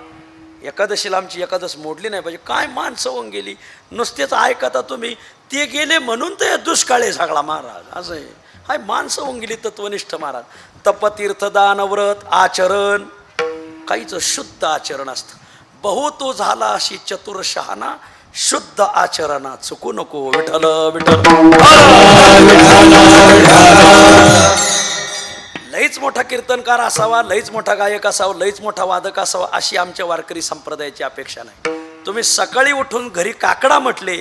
Speaker 2: एकादशीला आमची एकादश मोडली नाही पाहिजे. काय माणसं होऊन गेली, नुसतेच ऐकता तुम्ही. ते गेले म्हणून तर दुष्काळ आहे सगळा. महाराज असं आहे, हाय माणसं होऊन गेली तत्वनिष्ठ. महाराज तपतीर्थ दान व्रत आचरण काहीच शुद्ध आचरण असतं. बहु तो झाला अशी चतुर शहाणा, शुद्ध आचरणा चुकू नको. विठ्ठल विठ्ठल. लईच मोठा कीर्तनकार असावा, लईच मोठा गायक असावा, लईच मोठा वादक असावा अशी आमच्या वारकरी संप्रदायाची अपेक्षा नाही. तुम्ही सकाळी उठून घरी काकडा म्हटले,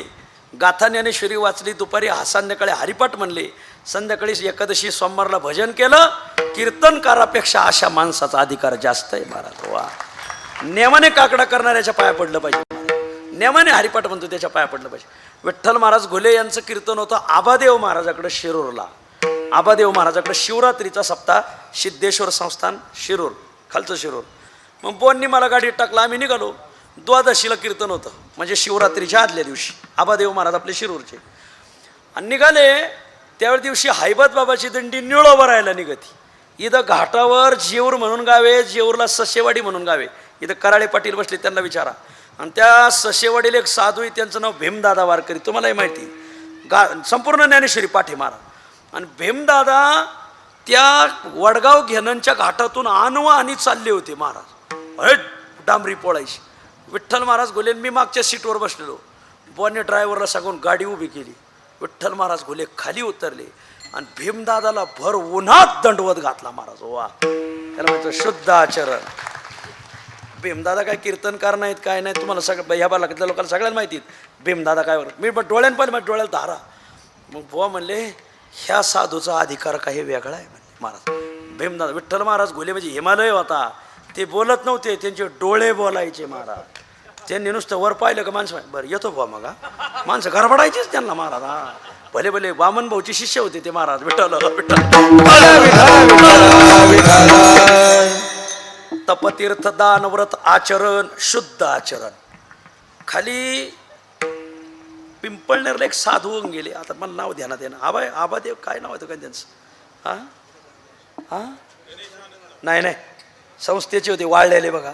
Speaker 2: गाथा ज्ञानेश्वरी वाचली, दुपारी संध्याकाळी हरिपाठ म्हणले, संध्याकाळी एकादशी सोमवारला भजन केलं, कीर्तनकारापेक्षा अशा माणसाचा अधिकार जास्त आहे. महाराज वा, नेमाने काकडा करणाऱ्याच्या पाया पडलं पाहिजे, नेमाने हरिपाठ म्हणतो त्याच्या पाया पडलं पाहिजे. विठ्ठल महाराज घुले यांचं कीर्तन होतं आबादेव महाराजाकडे शिरूरला. आबादेव महाराजाकडे शिवरात्रीचा सप्ताह, सिद्धेश्वर संस्थान शिरूर, खालचं शिरूर. मग बोननी मला गाडीत टाकला, आम्ही निघालो. द्वादशीला कीर्तन होतं, म्हणजे शिवरात्रीच्या आदल्या दिवशी. आबादेव महाराज आपले शिरूरचे. आणि निघाले त्यावेळी दिवशी हैबत बाबाची दिंडी निळो भरायला निघती. इथं घाटावर जेऊर म्हणून गावे, जेऊरला ससेवाडी म्हणून गावे. इथं कराळे पाटील बसले, त्यांना विचारा. आणि त्या ससेवाडीला एक साधू आहे, त्यांचं नाव भीमदादा वारकरी, तुम्हालाही माहिती. संपूर्ण ज्ञानेश्वरी पाठी मारा. आणि भीमदादा त्या वडगाव घेणंच्या घाटातून आणवा आणि चालले होते. महाराज डांबरी पोळायची. विठ्ठल महाराज घुले, मी मागच्या सीटवर बसलेलो. बॉने ड्रायव्हरला सांगून गाडी उभी केली. विठ्ठल महाराज घुले खाली उतरले आणि भीमदादाला भर उन्हात दंडवत घातला. महाराज वा, त्याला म्हणतो शुद्ध आचरण. भीमदादा काय कीर्तनकार नाहीत, काय नाही, तुम्हाला सगळं ह्या बालातल्या लोकांना सगळ्यांना माहिती. भीमदादा काय मी पण डोळ्यान पाहिलं, माझ्या डोळ्याला धारा. मग बुवा म्हणले ह्या साधूचा अधिकार काही वेगळा आहे. म्हणले महाराज भीमदादा. विठ्ठल महाराज घुले म्हणजे हिमालय होता, ते बोलत नव्हते, त्यांचे डोळे बोलायचे. महाराज त्यांनी नुसतं वर पाहिलं का माणसं बरं येतो बुवा, मग माणसं गरबडायचीच त्यांना. महाराज हा भले भले वामन भाऊचे शिष्य होते ते महाराज. विठ्ठल तपतीर्थ दान व्रत आचरण शुद्ध आचरण. खाली पिंपळनेरला एक साधू होऊन गेले. आता मला नाव ध्यानात येणं, आबादेव काय नाव होतं काय त्यांचं? हा हा नाही नाही, संस्थेचे होते, वाळलेले बघा,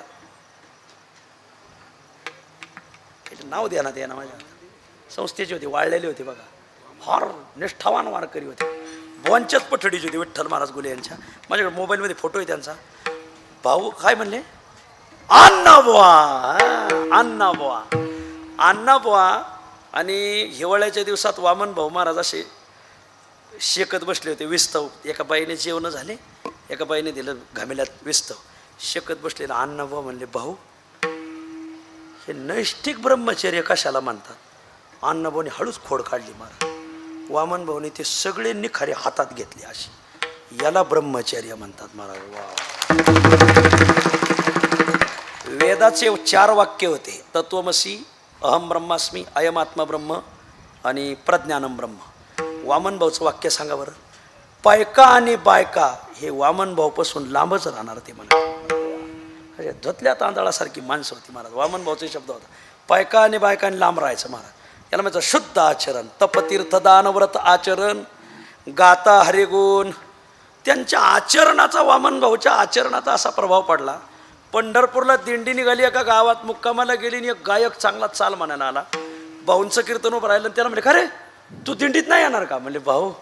Speaker 2: नाव ध्यानात येणं माझ्या. संस्थेचे होते, वाळलेले होते बघा, फार निष्ठावान वारकरी होते. बोंच्याच पठडीचे होते विठ्ठल महाराज घुले यांच्या. माझ्याकडे मोबाईलमध्ये फोटो आहे त्यांचा. भाऊ काय म्हणले, अण्णा बुवा, अण्णा बुवा, अण्णा बुवा. आणि हिवाळ्याच्या दिवसात वामन भाऊ महाराज असे शेकत बसले होते विस्तव. एका बाईने जेवण झाले, एका बाईने दिलं घामेल्यात विस्तव, शेकत बसलेला. अण्णा बुवा म्हणले, भाऊ हे नैष्ठिक ब्रह्मचर्य कशाला म्हणतात? अण्णाभाऊने हळूच खोड काढली महाराज. वामन भाऊने ते सगळे निखारे हातात घेतले अशी. याला ब्रह्मचर्य म्हणतात महाराज. वा. वेदाचे 4 वाक्य होते. तत्वमसी, अहम ब्रह्मास्मी, अयम आत्मा ब्रह्म आणि प्रज्ञानम ब्रह्म. वामन भाऊचं वाक्य सांगा बरं. पायका आणि बायका हे वामन भाऊपासून लांबच राहणार ते म्हणा. अरे धुतल्या तांदळासारखी माणसं होती महाराज. वामन भाऊचा शब्द होता पायका आणि बायकांनी लांब राहायचं महाराज. याला म्हणतात शुद्ध आचरण, तपतीर्थ दानव्रत आचरण, गाता हरिगुण. त्यांच्या आचरणाचा, वामन भाऊच्या आचरणाचा असा प्रभाव पडला. पंढरपूरला दिंडी निघाली, एका गावात मुक्कामाला गेली आणि एक गायक चांगला चाल म्हणायला आला. भाऊंचं कीर्तन उभं राहिलं. त्याला म्हणजे खरे तू दिंडीत नाही येणार का? म्हणजे भाऊ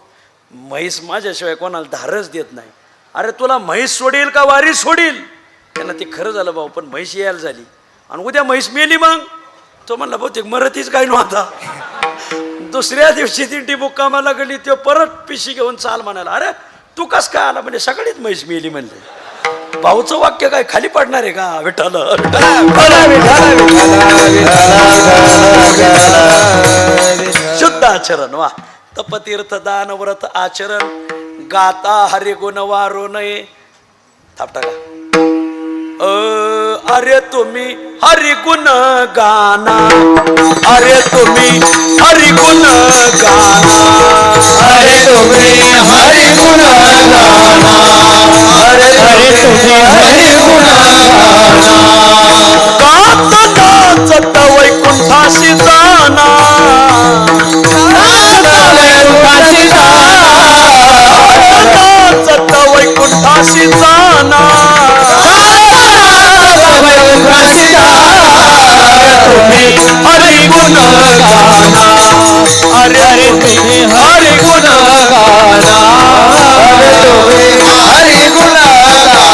Speaker 2: म्हैस माझ्याशिवाय कोणाला धारच देत नाही. अरे तुला म्हैस सोडील का वारी सोडील? त्यांना ते खरं झालं भाऊ, पण म्हैस यायला झाली आणि उद्या म्हैस मेली मग. तो म्हणला बहुतेक मरतीच काय नव्हता. दुसऱ्या दिवशी दिंडी मुक्कामाला गेली, तो परत पिशी घेऊन चाल म्हणाला. अरे तू कस काय आला? म्हणजे सकाळीच म्हैस मेली म्हणले. भाऊचं वाक्य काय खाली पडणार आहे का? विठ्ठल शुद्ध आचरण. वा. तपतीर्थ दान व्रत आचरण, गाता हरिगुण वारो नये. थापटा का? अरे तुम्ही हरिगुण गाना, अरे तुम्ही हरिगुण गाना,
Speaker 1: अरे तुम्ही हरिगुण गाना, अरे तुम्ही हरिगुण गाना.
Speaker 2: गात नाचत वैकुंठाशी जाना,
Speaker 1: वैकुंठाशी जाना,
Speaker 2: नाचत वैकुंठाशी जाना,
Speaker 1: वैकुंठाशी जाना. तुम्ही हरिगुण गाना, अरे तुम्ही हरिगुण गाना, अरे तुम्ही हरिगुण गाना,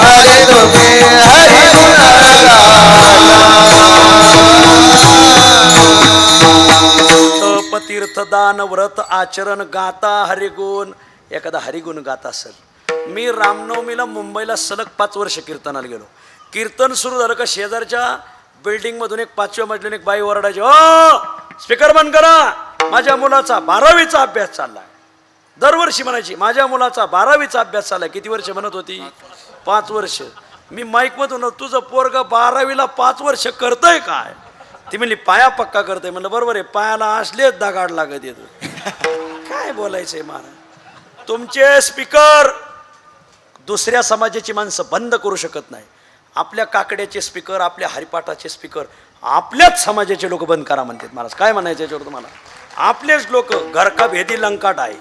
Speaker 1: अरे तुम्ही हरिगुण गाना.
Speaker 2: तपतीर्थ दान व्रत आचरण, गाता हरिगुण. एखादा हरिगुण गात असेल. मी रामनवमीला मुंबईला सलग 5 वर्ष कीर्तनाला गेलो. कीर्तन सुरू झालं का शेजारच्या बिल्डिंग मधून एक 5व्या मजल्याने एक बाई ओरडायची, ओ स्पीकर बंद करा, माझ्या मुलाचा 12वीचा अभ्यास चाललाय. दरवर्षी म्हणायची माझ्या मुलाचा 12वीचा अभ्यास चाललाय. किती वर्ष म्हणत होती? 5 वर्ष. मी माईक मधून तुझं पोरग 12वीला 5 वर्ष करतय काय? ती म्हणली पाया पक्का करतय. म्हणलं बरोबर आहे, पायाला असलेच दगाड लागत येतो. काय बोलायचंय महाराज. तुमचे स्पीकर दुसऱ्या समाजाची माणसं बंद करू शकत नाही. आपल्या काकड्याचे स्पीकर, आपल्या हरिपाठाचे स्पीकर आपल्याच समाजाचे लोक बंद करा म्हणतात महाराज. काय म्हणायचं याच्यावर तुम्हाला? आपलेच लोक घरका भेदी लंकाट आहे,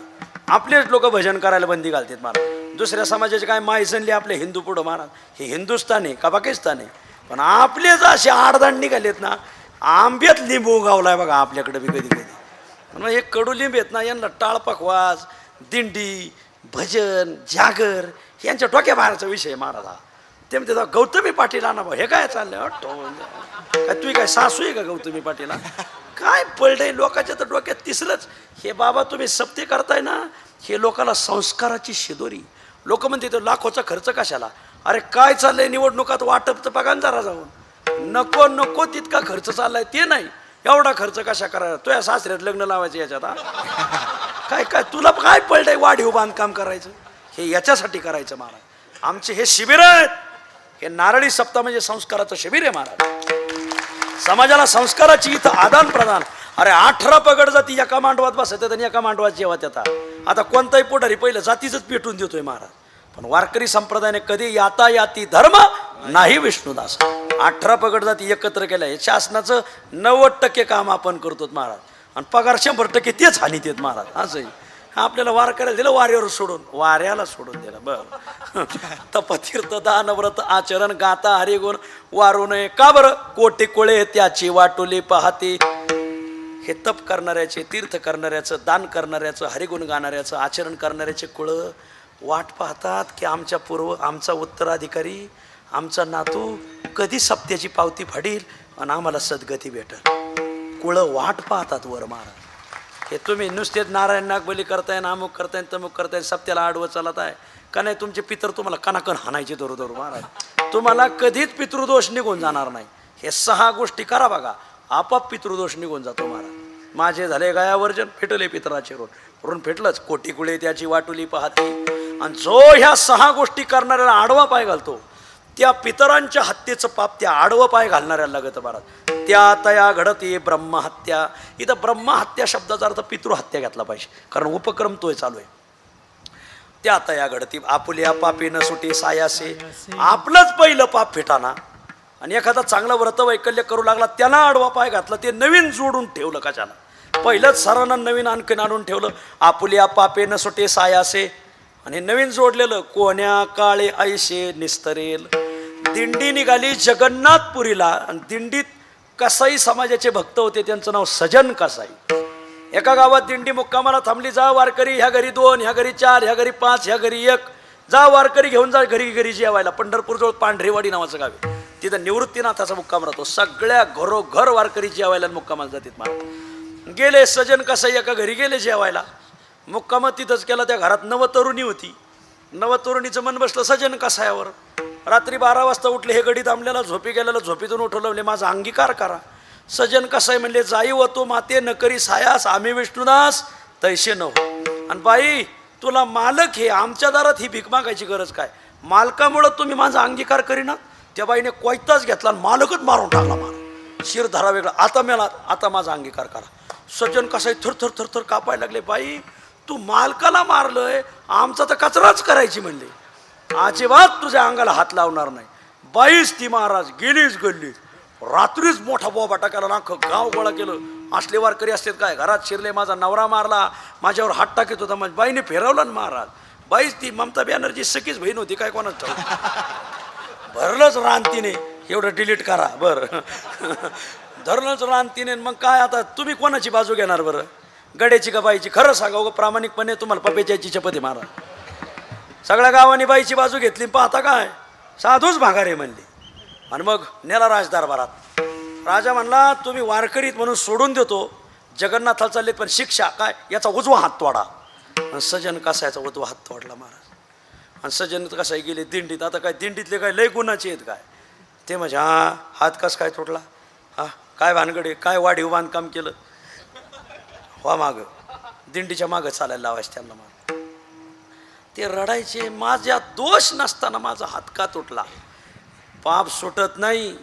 Speaker 2: आपलेच लोक भजन करायला बंदी घालतात महाराज. दुसऱ्या समाजाचे काय मायसनले आपले हिंदू पुढं महाराज. हे हिंदुस्थान आहे का पाकिस्तान आहे? पण आपलेच असे आडदांड निघालेत ना. आंब्यात लिंबू गावलाय बघा आपल्याकडे बी कधी कधी. म्हणून हे कडुलिंब आहेत ना, यांना टाळपकवाज, दिंडी, भजन, जागर यांच्या डोक्या बाहेरचा विषय महाराज. ते म्हणते गौतमी पाटील आणा भाऊ, हे काय चाललंय? काय तुम्ही काय सासू आहे का गौतमी पाटीला? काय पडलंय लोकांच्या तर डोक्यात तिसरंच. हे बाबा तुम्ही सप्ते करताय ना, हे लोकांना संस्काराची शिदोरी. लोक म्हणते तो लाखोचा खर्च कशाला? अरे काय चाललंय निवडणुकात वाटप तर बघा जरा जाऊन. नको नको तितका खर्च चाललाय ते नाही. एवढा खर्च कशा करायला? तुझ्या सासऱ्यात लग्न लावायचं याच्यात? काय काय तुला काय पडलंय वाढीव बांधकाम करायचं? हे याच्यासाठी करायचं महाराज. आमचे हे शिबिर आहेत. हे नारळी सप्ताह म्हणजे संस्काराचं शिबिर आहे महाराज. समाजाला संस्काराची इथं आदान प्रदान. अरे 18 पगड जाती एका मांडवात बसतात आणि एका मांडवात जेवत येतात. आता कोणताही पुढारी पहिलं जातीच पेटून देतोय महाराज. पण वारकरी संप्रदायाने कधी याता याती धर्म नाही विष्णुदास. 18 पगड जाती एकत्र केल्या. हे शासनाचं 90% काम आपण करतो महाराज आणि पगार 100% तेच हानीत येत महाराज. असंही आपल्याला वार करायला दिलं, वाऱ्यावर सोडून वाऱ्याला सोडून दिलं. बरं. तपतीर्थ दान व्रत आचरण, गाता हरिगुण वारू नये. का बरं? कोटी कोळे त्याची वाटोली पाहते. हे तप करणाऱ्याचे, तीर्थ करणाऱ्याचं, दान करणाऱ्याचं, हरिगुण गाणाऱ्याचं, आचरण करणाऱ्याचे कुळं वाट पाहतात की आमच्या पूर्व, आमचा उत्तराधिकारी, आमचा नातू कधी सप्त्याची पावती फाडील आणि आम्हाला सद्गती भेटेल. कुळं वाट पाहतात वर महाराज. हे तुम्ही नुसतेच नारायण नागबली करताय, अमुक करताय, तमुक करताय, सप्त्याला आडवं चालत आहे का नाही? तुमचे पितर तुम्हाला कणाकण हाणायचे दरोदर महाराज. तुम्हाला कधीच पितृदोष निघून जाणार नाही. हे 6 गोष्टी करा बघा. आपाप पितृदोष निघून जातो महाराज. माझे झाले गायावर्जन, फेटले पितराचे ऋण फेटलंच. कोटी कुळे त्याची वाटुली पाहती. आणि जो ह्या 6 गोष्टी करणाऱ्याला आडवा पाय घालतो, त्या पितरांच्या हत्येचं पाप त्या आडवं पाय घालणाऱ्याला लागतं महाराज. त्या तया घडते ब्रह्महत्या. इथं ब्रह्महत्या शब्दाचा अर्थ पितृहत्या घेतला पाहिजे, कारण उपक्रम तोय चालू आहे. त्या तया घडती आपुल्या पापी न सुटे सायासे. आपलंच पहिलं पाप फेटाना आणि एखादा चांगला व्रत वैकल्य करू लागला, त्याला आडवा पाय घातला. ते नवीन जोडून ठेवलं कशाला? पहिलंच सरांना नवीन आणखीन आणून ठेवलं. आपुल्या पापे न सुटे सायासे. आणि नवीन जोडलेलं कोण्या काळे ऐशे निस्तरेल. दिंडी निघाली जगन्नाथपुरीला आणि दिंडीत कसाई समाजाचे भक्त होते, त्यांचं नाव सजन कसाई. एका गावात दिंडी मुक्कामाला थांबली. जा वारकरी, ह्या घरी 2, ह्या घरी 4, ह्या घरी 5, ह्या घरी 1. जा वारकरी घेऊन जा घरी घरी जेवायला. पंढरपूरजवळ पांढरेवाडी नावाचं गाव आहे, तिथं निवृत्तीनाथाचा मुक्काम राहतो. सगळ्या घरोघर वारकरी जेवायला मुक्कामाला जातात महाराज. गेले सजन कसाई एका घरी गेले जेवायला. मुक्काम तिथंच केला. त्या घरात नवतरुणी होती. नवतरुणीचं मन बसलं सजन कसायावर. रात्री 12 वाजता उठले. हे गडी थांबलेला झोपी गेलेला झोपीतून उठवलं. म्हणले माझा अंगीकार करा. सजन कसाय म्हणले जाई व तो माते न करी सायास आम्ही विष्णुदास तैसे न हो. आणि बाई तुला मालक हे, आमच्या दारात ही भीक मागायची गरज काय? मालकामुळं तुम्ही माझा अंगीकार करीना. त्या बाईने कोयताच घेतला आणि मालकच मारून टाकला. शिर धरा वेगळा. आता मेला, आता माझा अंगीकार करा. सजन कसाय थर थर थर कापायला लागले. बाई तू मालकाला मारलंय, आमचा तर कचराच करायची म्हणले. अजिबात तुझ्या अंगाला हात लावणार नाही. बाईच ती महाराज गेलीच गल्लीत. रात्रीच मोठा बोबा टाकायला ना, गाव गोळा केलं. असले वारकरी असतात काय, घरात शिरले, माझा नवरा मारला, माझ्यावर हात टाकीत होता. माझ्या बाईने फिरवलं ना महाराज. बाईच ती ममता बॅनर्जी सखीच बहीण होती काय, कोणाच भरलंच रानतीने. एवढं डिलीट करा बरं. धरलंच रानतीने. मग काय आता तुम्ही कोणाची बाजू घेणार बरं, गड्याची का बाईची? खरं सांगा उगं प्रामाणिकपणे, तुम्हाला पपेच्याची चपती मारा. सगळ्या गावाने बाईची बाजू घेतली. पाहता काय साधूच भागारे म्हणली. आणि मग नेला राजदरबारात. राजा म्हणला तुम्ही वारकरीत म्हणून सोडून देतो, जगन्नाथाला चालले, पण शिक्षा काय? याचा उजवा हात तोडा. आणि सजन कसायचा उजवा हात तोडला महाराज. आणि सजन कसाई गेले दिंडीत. आता काय दिंडीतले काय लय गुणाचे आहेत काय? ते म्हणजे हात कस काय तोडला? काय भानगडे, काय वाढीव बांधकाम केलं? वा मागं दिंडीच्या मागं चालायला लावायचं त्यांना. माग ते रडायचे, माझ्या दोष नसताना माझा हात का तुटला? पाप सुटत नाही.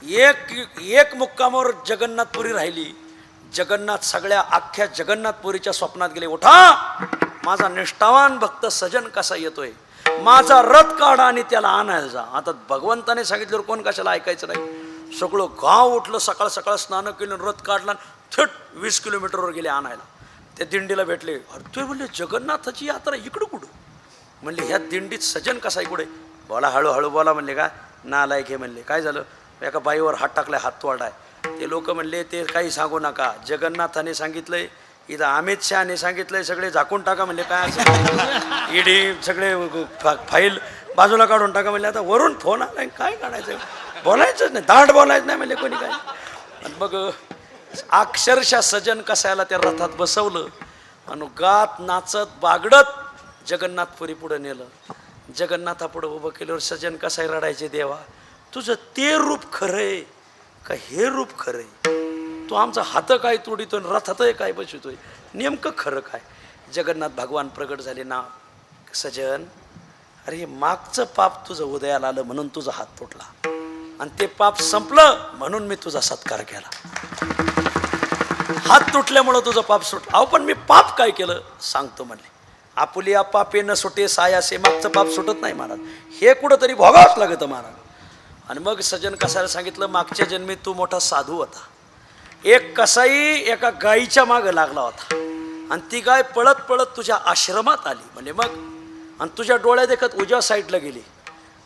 Speaker 2: एक मुक्कामावर जगन्नाथपुरी राहिली. जगन्नाथ सगळ्या अख्ख्या जगन्नाथपुरीच्या स्वप्नात गेले. उठा, माझा निष्ठावान भक्त सजन कसा येतोय, माझा रथ काढा आणि त्याला आणायला जा. आता भगवंताने सांगितल्यावर कोण कशाला ऐकायचं नाही. सगळं गाव उठलं. सकाळ सकाळ स्नान केलं, रथ काढला, थेट 20 किलोमीटरवर गेले आणायला. त्या दिंडीला भेटले. अरे ते म्हणले जगन्नाथाची यात्रा इकडं कुठं? म्हणले ह्या दिंडीत सजन कसाई कुठे? बोला, हळूहळू बोला म्हणले. का नालायक हे म्हणले. काय झालं? एका बाईवर हात टाकलाय, हात तोडाय. ते लोक म्हणले ते काही सांगू नका, जगन्नाथाने सांगितलंय, इथं अमित शहाने सांगितलंय, सगळे झाकून टाका म्हणले. काय ईडी सगळे फाईल बाजूला काढून टाका म्हणले. आता वरून फोन आलाय, काय काढायचं? बोलायचंच नाही, दाट बोलायचं नाही म्हणले कोणी काय. आणि मग अक्षरशः सजन कसायला त्या रथात बसवलं आणि गात नाचत बागडत जगन्नाथपुरी पुढे नेलं. जगन्नाथापुढं उभं केल्यावर सजन कसाय रडायचे, देवा तुझं ते रूप खरंय का हे रूप खरंय? तू आमचा हात काय तोडितोय, रथातही काय बसवतोय, नेमकं खरं काय? जगन्नाथ भगवान प्रगट झाले ना, सजन अरे हे मागचं पाप तुझं उदयाला आलं म्हणून तुझा हात तुटला, आणि ते पाप संपलं म्हणून मी तुझा सत्कार केला. हात तुटल्यामुळं तुझं पाप सुटलं. अहो पण मी पाप काय केलं सांगतो म्हणले. आपुलिया पापे न सुटे सायासे. मागचं पाप सुटत नाही महाराज, हे कुठंतरी भोगावंच लागतं महाराज. आणि मग सजन कसायला सांगितलं, मागच्या जन्मी तू मोठा साधू होता. एक कसाई एका गायीच्या मागं लागला होता आणि ती गाय पळत पळत तुझ्या आश्रमात आली म्हणजे मग, आणि तुझ्या डोळ्या देखत उजव्या साईडला गेली.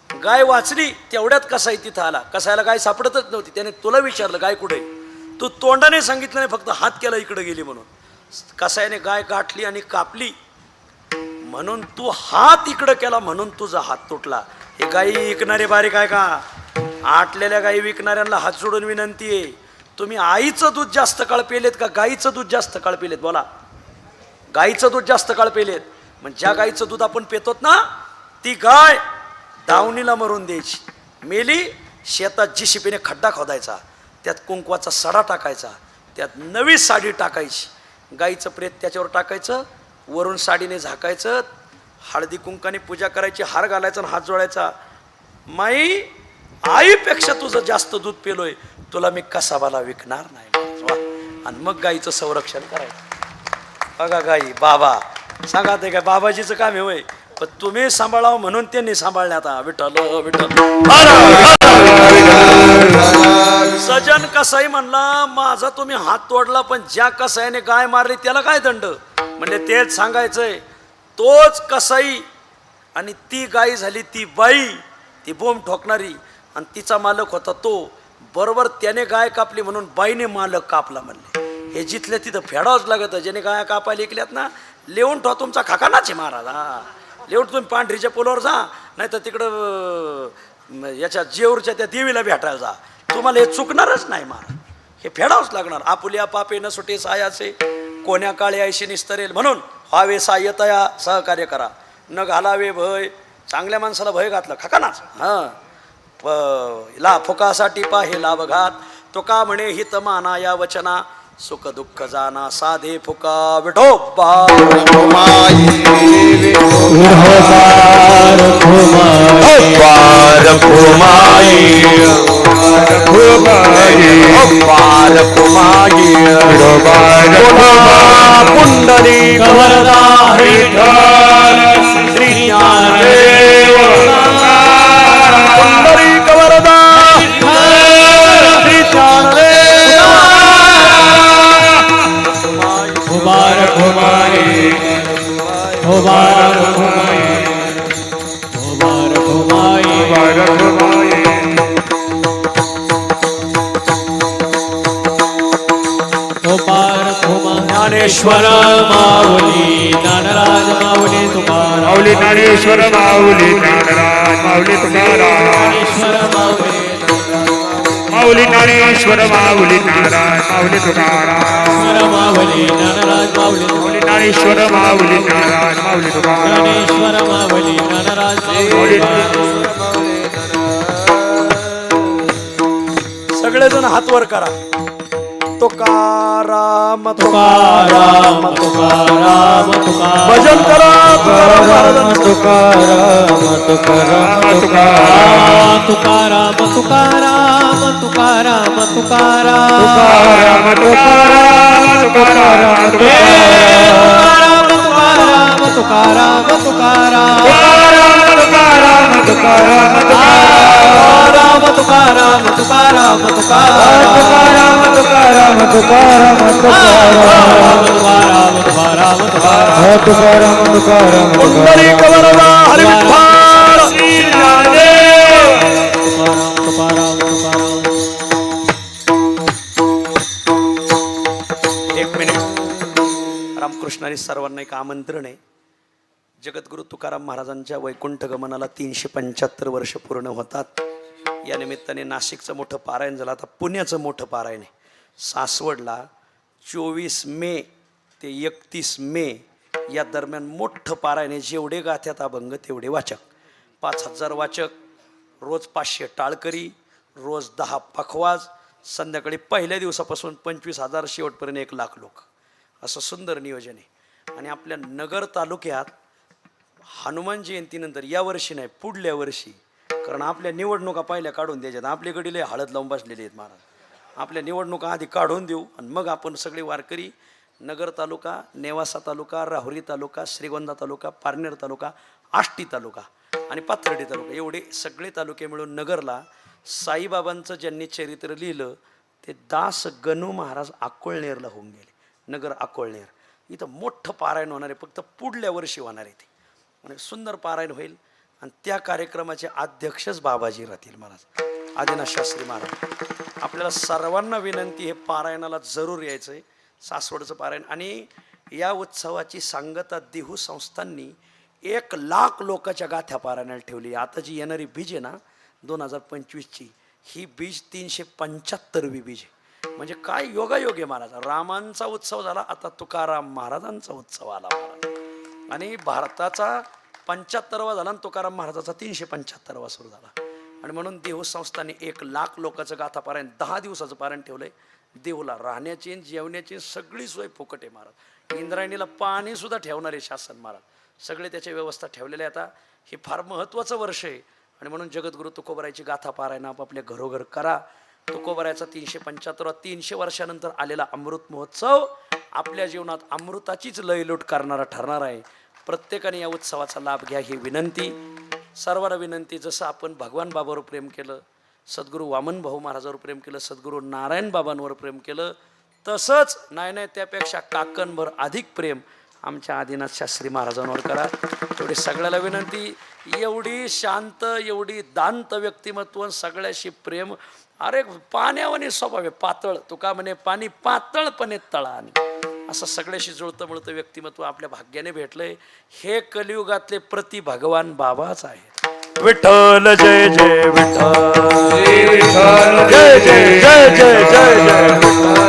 Speaker 2: गाय वाचली तेवढ्यात कसाई तिथं आला. कसायला गाय सापडतच नव्हती. त्याने तुला विचारलं गाय कुठे? तू तोंडाने सांगितलं नाही, फक्त हात केला इकडे गेली म्हणून. कसायने गाय गाठली आणि कापली म्हणून तू हात इकडं केला म्हणून तुझा हात तुटला. हे गाई विकणारे बारीक आहे का? आटलेल्या गाई विकणाऱ्यांना हात जोडून विनंती आहे, तुम्ही आईचं दूध जास्त काळ पेलेत का गाईचं दूध जास्त काळ पेलेत? बोला. गाईचं दूध जास्त काळ पेलेत. मग ज्या गाईचं दूध आपण पेतोत ना, ती गाय दावणीला मरून द्यायची. मेली शेतात जीसीपीने खड्डा खोदायचा, त्यात कुंकवाचा सडा टाकायचा, त्यात नवी साडी टाकायची, गाईचं प्रेत त्याच्यावर टाकायचं, वरून साडीने झाकायचं, हळदी कुंकाने पूजा करायची, हार घालायचा आणि हात जोडायचा. माई, आईपेक्षा तुझं जास्त दूध पेलोय, तुला मी कसाबाला विकणार नाही. वा. आणि मग गाईचं संरक्षण करायचं. बघा गाई, बाबा सांगा ते काय बाबाजीचं काम आहे होय, पण तुम्ही सांभाळावं म्हणून त्यांनी सांभाळण्यात. विठ्ठल विठ्ठल. सजन कसाई म्हणला, माझा तुम्ही हात तोडला, पण ज्या कसाईने गाय मारली त्याला काय दंड? म्हणजे तेच सांगायचंय. तोच कसाई आणि ती गाय झाली ती बाई, ती बोंब ठोकणारी, आणि तिचा मालक होता तो. बरोबर त्याने गाय कापली म्हणून बाईने मालक कापला म्हणले. हे जिथल्या तिथं फेडावंच लागत. ज्याने गाया कापायला ऐकल्यात ना, लिहून ठेवा तुमचा खाकानाच आहे महाराज. हा, लिहून तुम्ही पांढरीच्या पोलावर जा, नाही तर तिकडं याच्या जेऊरच्या त्या देवीला भेटायला जा, तुम्हाला हे चुकणारच नाही महाराज. हे फेडावंच लागणार. आपुल्या पापे न सुटे सायाचे, कोण्या काळी ऐशी निस्तरेल, म्हणून व्हावे सायतया सहकार्य करा, न घालावे भय. चांगल्या माणसाला भय घातलं खाकानाच. हां, ला फुकासाठी पाहे लाभ घात, तो का म्हणे हित माना या वचना, सुख दुःख जाना साधे फुका विठोबा.
Speaker 1: पुंडरी कवरदा श्री ज्ञानदेव, पुंडरी कवरदा श्री ज्ञानदेव. मुबारक हो माई, मुबारक हो माई, मुबारक हो माई, मुबारक हो माई. ज्ञानेश्वर माऊली ज्ञानराज माऊली तुकाराम, माऊली ज्ञानेश्वर माऊली ज्ञानराज माऊली तुकाराम, ज्ञानेश्वर माऊली, माऊली ज्ञानेश्वर माऊली ज्ञानराज माऊली तुकाराम, माऊली ज्ञानराज माऊली, माऊली ज्ञानेश्वर माऊली ज्ञानराज माऊली तुकाराम, ज्ञानेश्वर माऊली ज्ञानराज माऊली.
Speaker 2: सगळेजण हात वर करा. तुकाराम
Speaker 1: तुकाराम तुकाराम तुकाराम,
Speaker 2: भजन करा.
Speaker 1: तुकाराम तुकाराम तुकाराम तुकाराम, तुकाराम तुकाराम तुकाराम तुकाराम, तुकाराम तुकाराम तुकाराम तुकाराम, तुकाराम तुकाराम तुकाराम, तुकाराम तुकाराम तुकाराम, तुकाराम तुकाराम तुकाराम, तुकाराम तुकाराम तुकाराम, तुकाराम तुकाराम तुकाराम, तुकाराम
Speaker 2: पुंडरी कवरदा हरी विठ्ठल श्री ज्ञानदेव.
Speaker 1: तुकाराम तुकाराम.
Speaker 2: एक मिनिट. रामकृष्णाने सर्वांना एक आमंत्रण आहे. जगद्गुरु तुकाराम महाराजांच्या वैकुंठ गमनाला 375 वर्ष पूर्ण होतात. या निमित्ताने नाशिकचं मोठं पारायण झालं. आता पुण्याचं मोठं पारायण आहे. सासवडला 24 मे ते 31 मे या दरम्यान मोठं पारायण आहे. जेवढे गाथ्यात अभंग तेवढे वाचक, 5000 वाचक, रोज 500 टाळकरी, रोज 10 पखवाज, संध्याकाळी पहिल्या दिवसापासून 25,000, शेवटपर्यंत 1,00,000 लोक. असं सुंदर नियोजन आहे. आणि आपल्या नगर तालुक्यात हनुमान जयंतीनंतर, या वर्षी नाही पुढल्या वर्षी, कारण आपल्या निवडणुका पहिल्या काढून द्यायच्यात. आपल्याकडे लय हळद लावून बसलेले आहेत महाराज. आपल्या निवडणुका आधी काढून देऊ आणि मग आपण सगळे वारकरी नगर तालुका, नेवासा तालुका, राहुरी तालुका, श्रीगोंदा तालुका, पारनेर तालुका, आष्टी तालुका आणि पाथर्डी तालुका, एवढे सगळे तालुके मिळून नगरला साईबाबांचं ज्यांनी चरित्र लिहिलं ते दास गणू महाराज अकोळनेरला होऊन गेले. नगर अकोळनेर इथं मोठं पारायण होणार आहे. फक्त पुढल्या वर्षी होणार आहे ते. आणि सुंदर पारायण होईल. आणि त्या कार्यक्रमाचे अध्यक्षच बाबाजी राहतील महाराज, आदिनाथ शास्त्री महाराज. आपल्याला सर्वांना विनंती, हे पारायणाला जरूर यायचं आहे. सासवडचं पारायण. आणि या उत्सवाची सांगता देहू संस्थांनी 1,00,000 लोकांच्या गाथ्या पारायणाला ठेवली. आता जी येणारी बीज आहे ना 2025ची, ही बीज 375वी बीज आहे. म्हणजे काय योगायोग आहे महाराज. रामांचा उत्सव झाला, आता तुकाराम महाराजांचा उत्सव आला महाराज. आणि भारताचा 75वा झाला आणि तुकाराम महाराजाचा 375वा सुरू झाला. आणि म्हणून देहू संस्थाने 1,00,000 लोकांचं गाथा पारायण 10 दिवसाचं पारायण ठेवलंय. देहूला राहण्याची जेवण्याची सगळी सोय फुकट आहे महाराज. इंद्रायणीला पाणी सुद्धा ठेवणार आहे शासन महाराज. सगळे त्याच्या व्यवस्था ठेवलेल्या आहे. आता हे फार महत्त्वाचं वर्ष आहे आणि म्हणून जगद्गुरु तुकोबरायची गाथा पारायण आपापल्या घरोघर करा. तुकोबरायचा 375 300 वर्षानंतर आलेला अमृत महोत्सव आपल्या जीवनात अमृताचीच लयलूट करणारा ठरणार आहे. प्रत्येकाने या उत्सवाचा लाभ घ्या ही विनंती. सर्वांना विनंती. जसं आपण भगवान बाबावर प्रेम केलं, सद्गुरू वामन भाऊ महाराजांवर प्रेम केलं, सद्गुरू नारायण बाबांवर प्रेम केलं, तसंच नाही त्यापेक्षा काकणभर अधिक प्रेम आमच्या आदिनाथ शास्त्री महाराजांवर करा. एवढी सगळ्याला विनंती. एवढी शांत, एवढी दांत व्यक्तिमत्व, सगळ्याशी प्रेम. अरे पाण्यावाने स्वभाव आहे, पातळ. तुका म्हणे पाणी पातळपणे तळा. आणि असं सगळ्याशी जुळतं मुळतं व्यक्तिमत्व आपल्या भाग्याने भेटलंय. हे कलियुगातले प्रति भगवान बाबाच आहेत. विठ्ठल जय जय विठ्ठल,
Speaker 1: विठ्ठल जय जय जय जय जय जय विठ्ठल.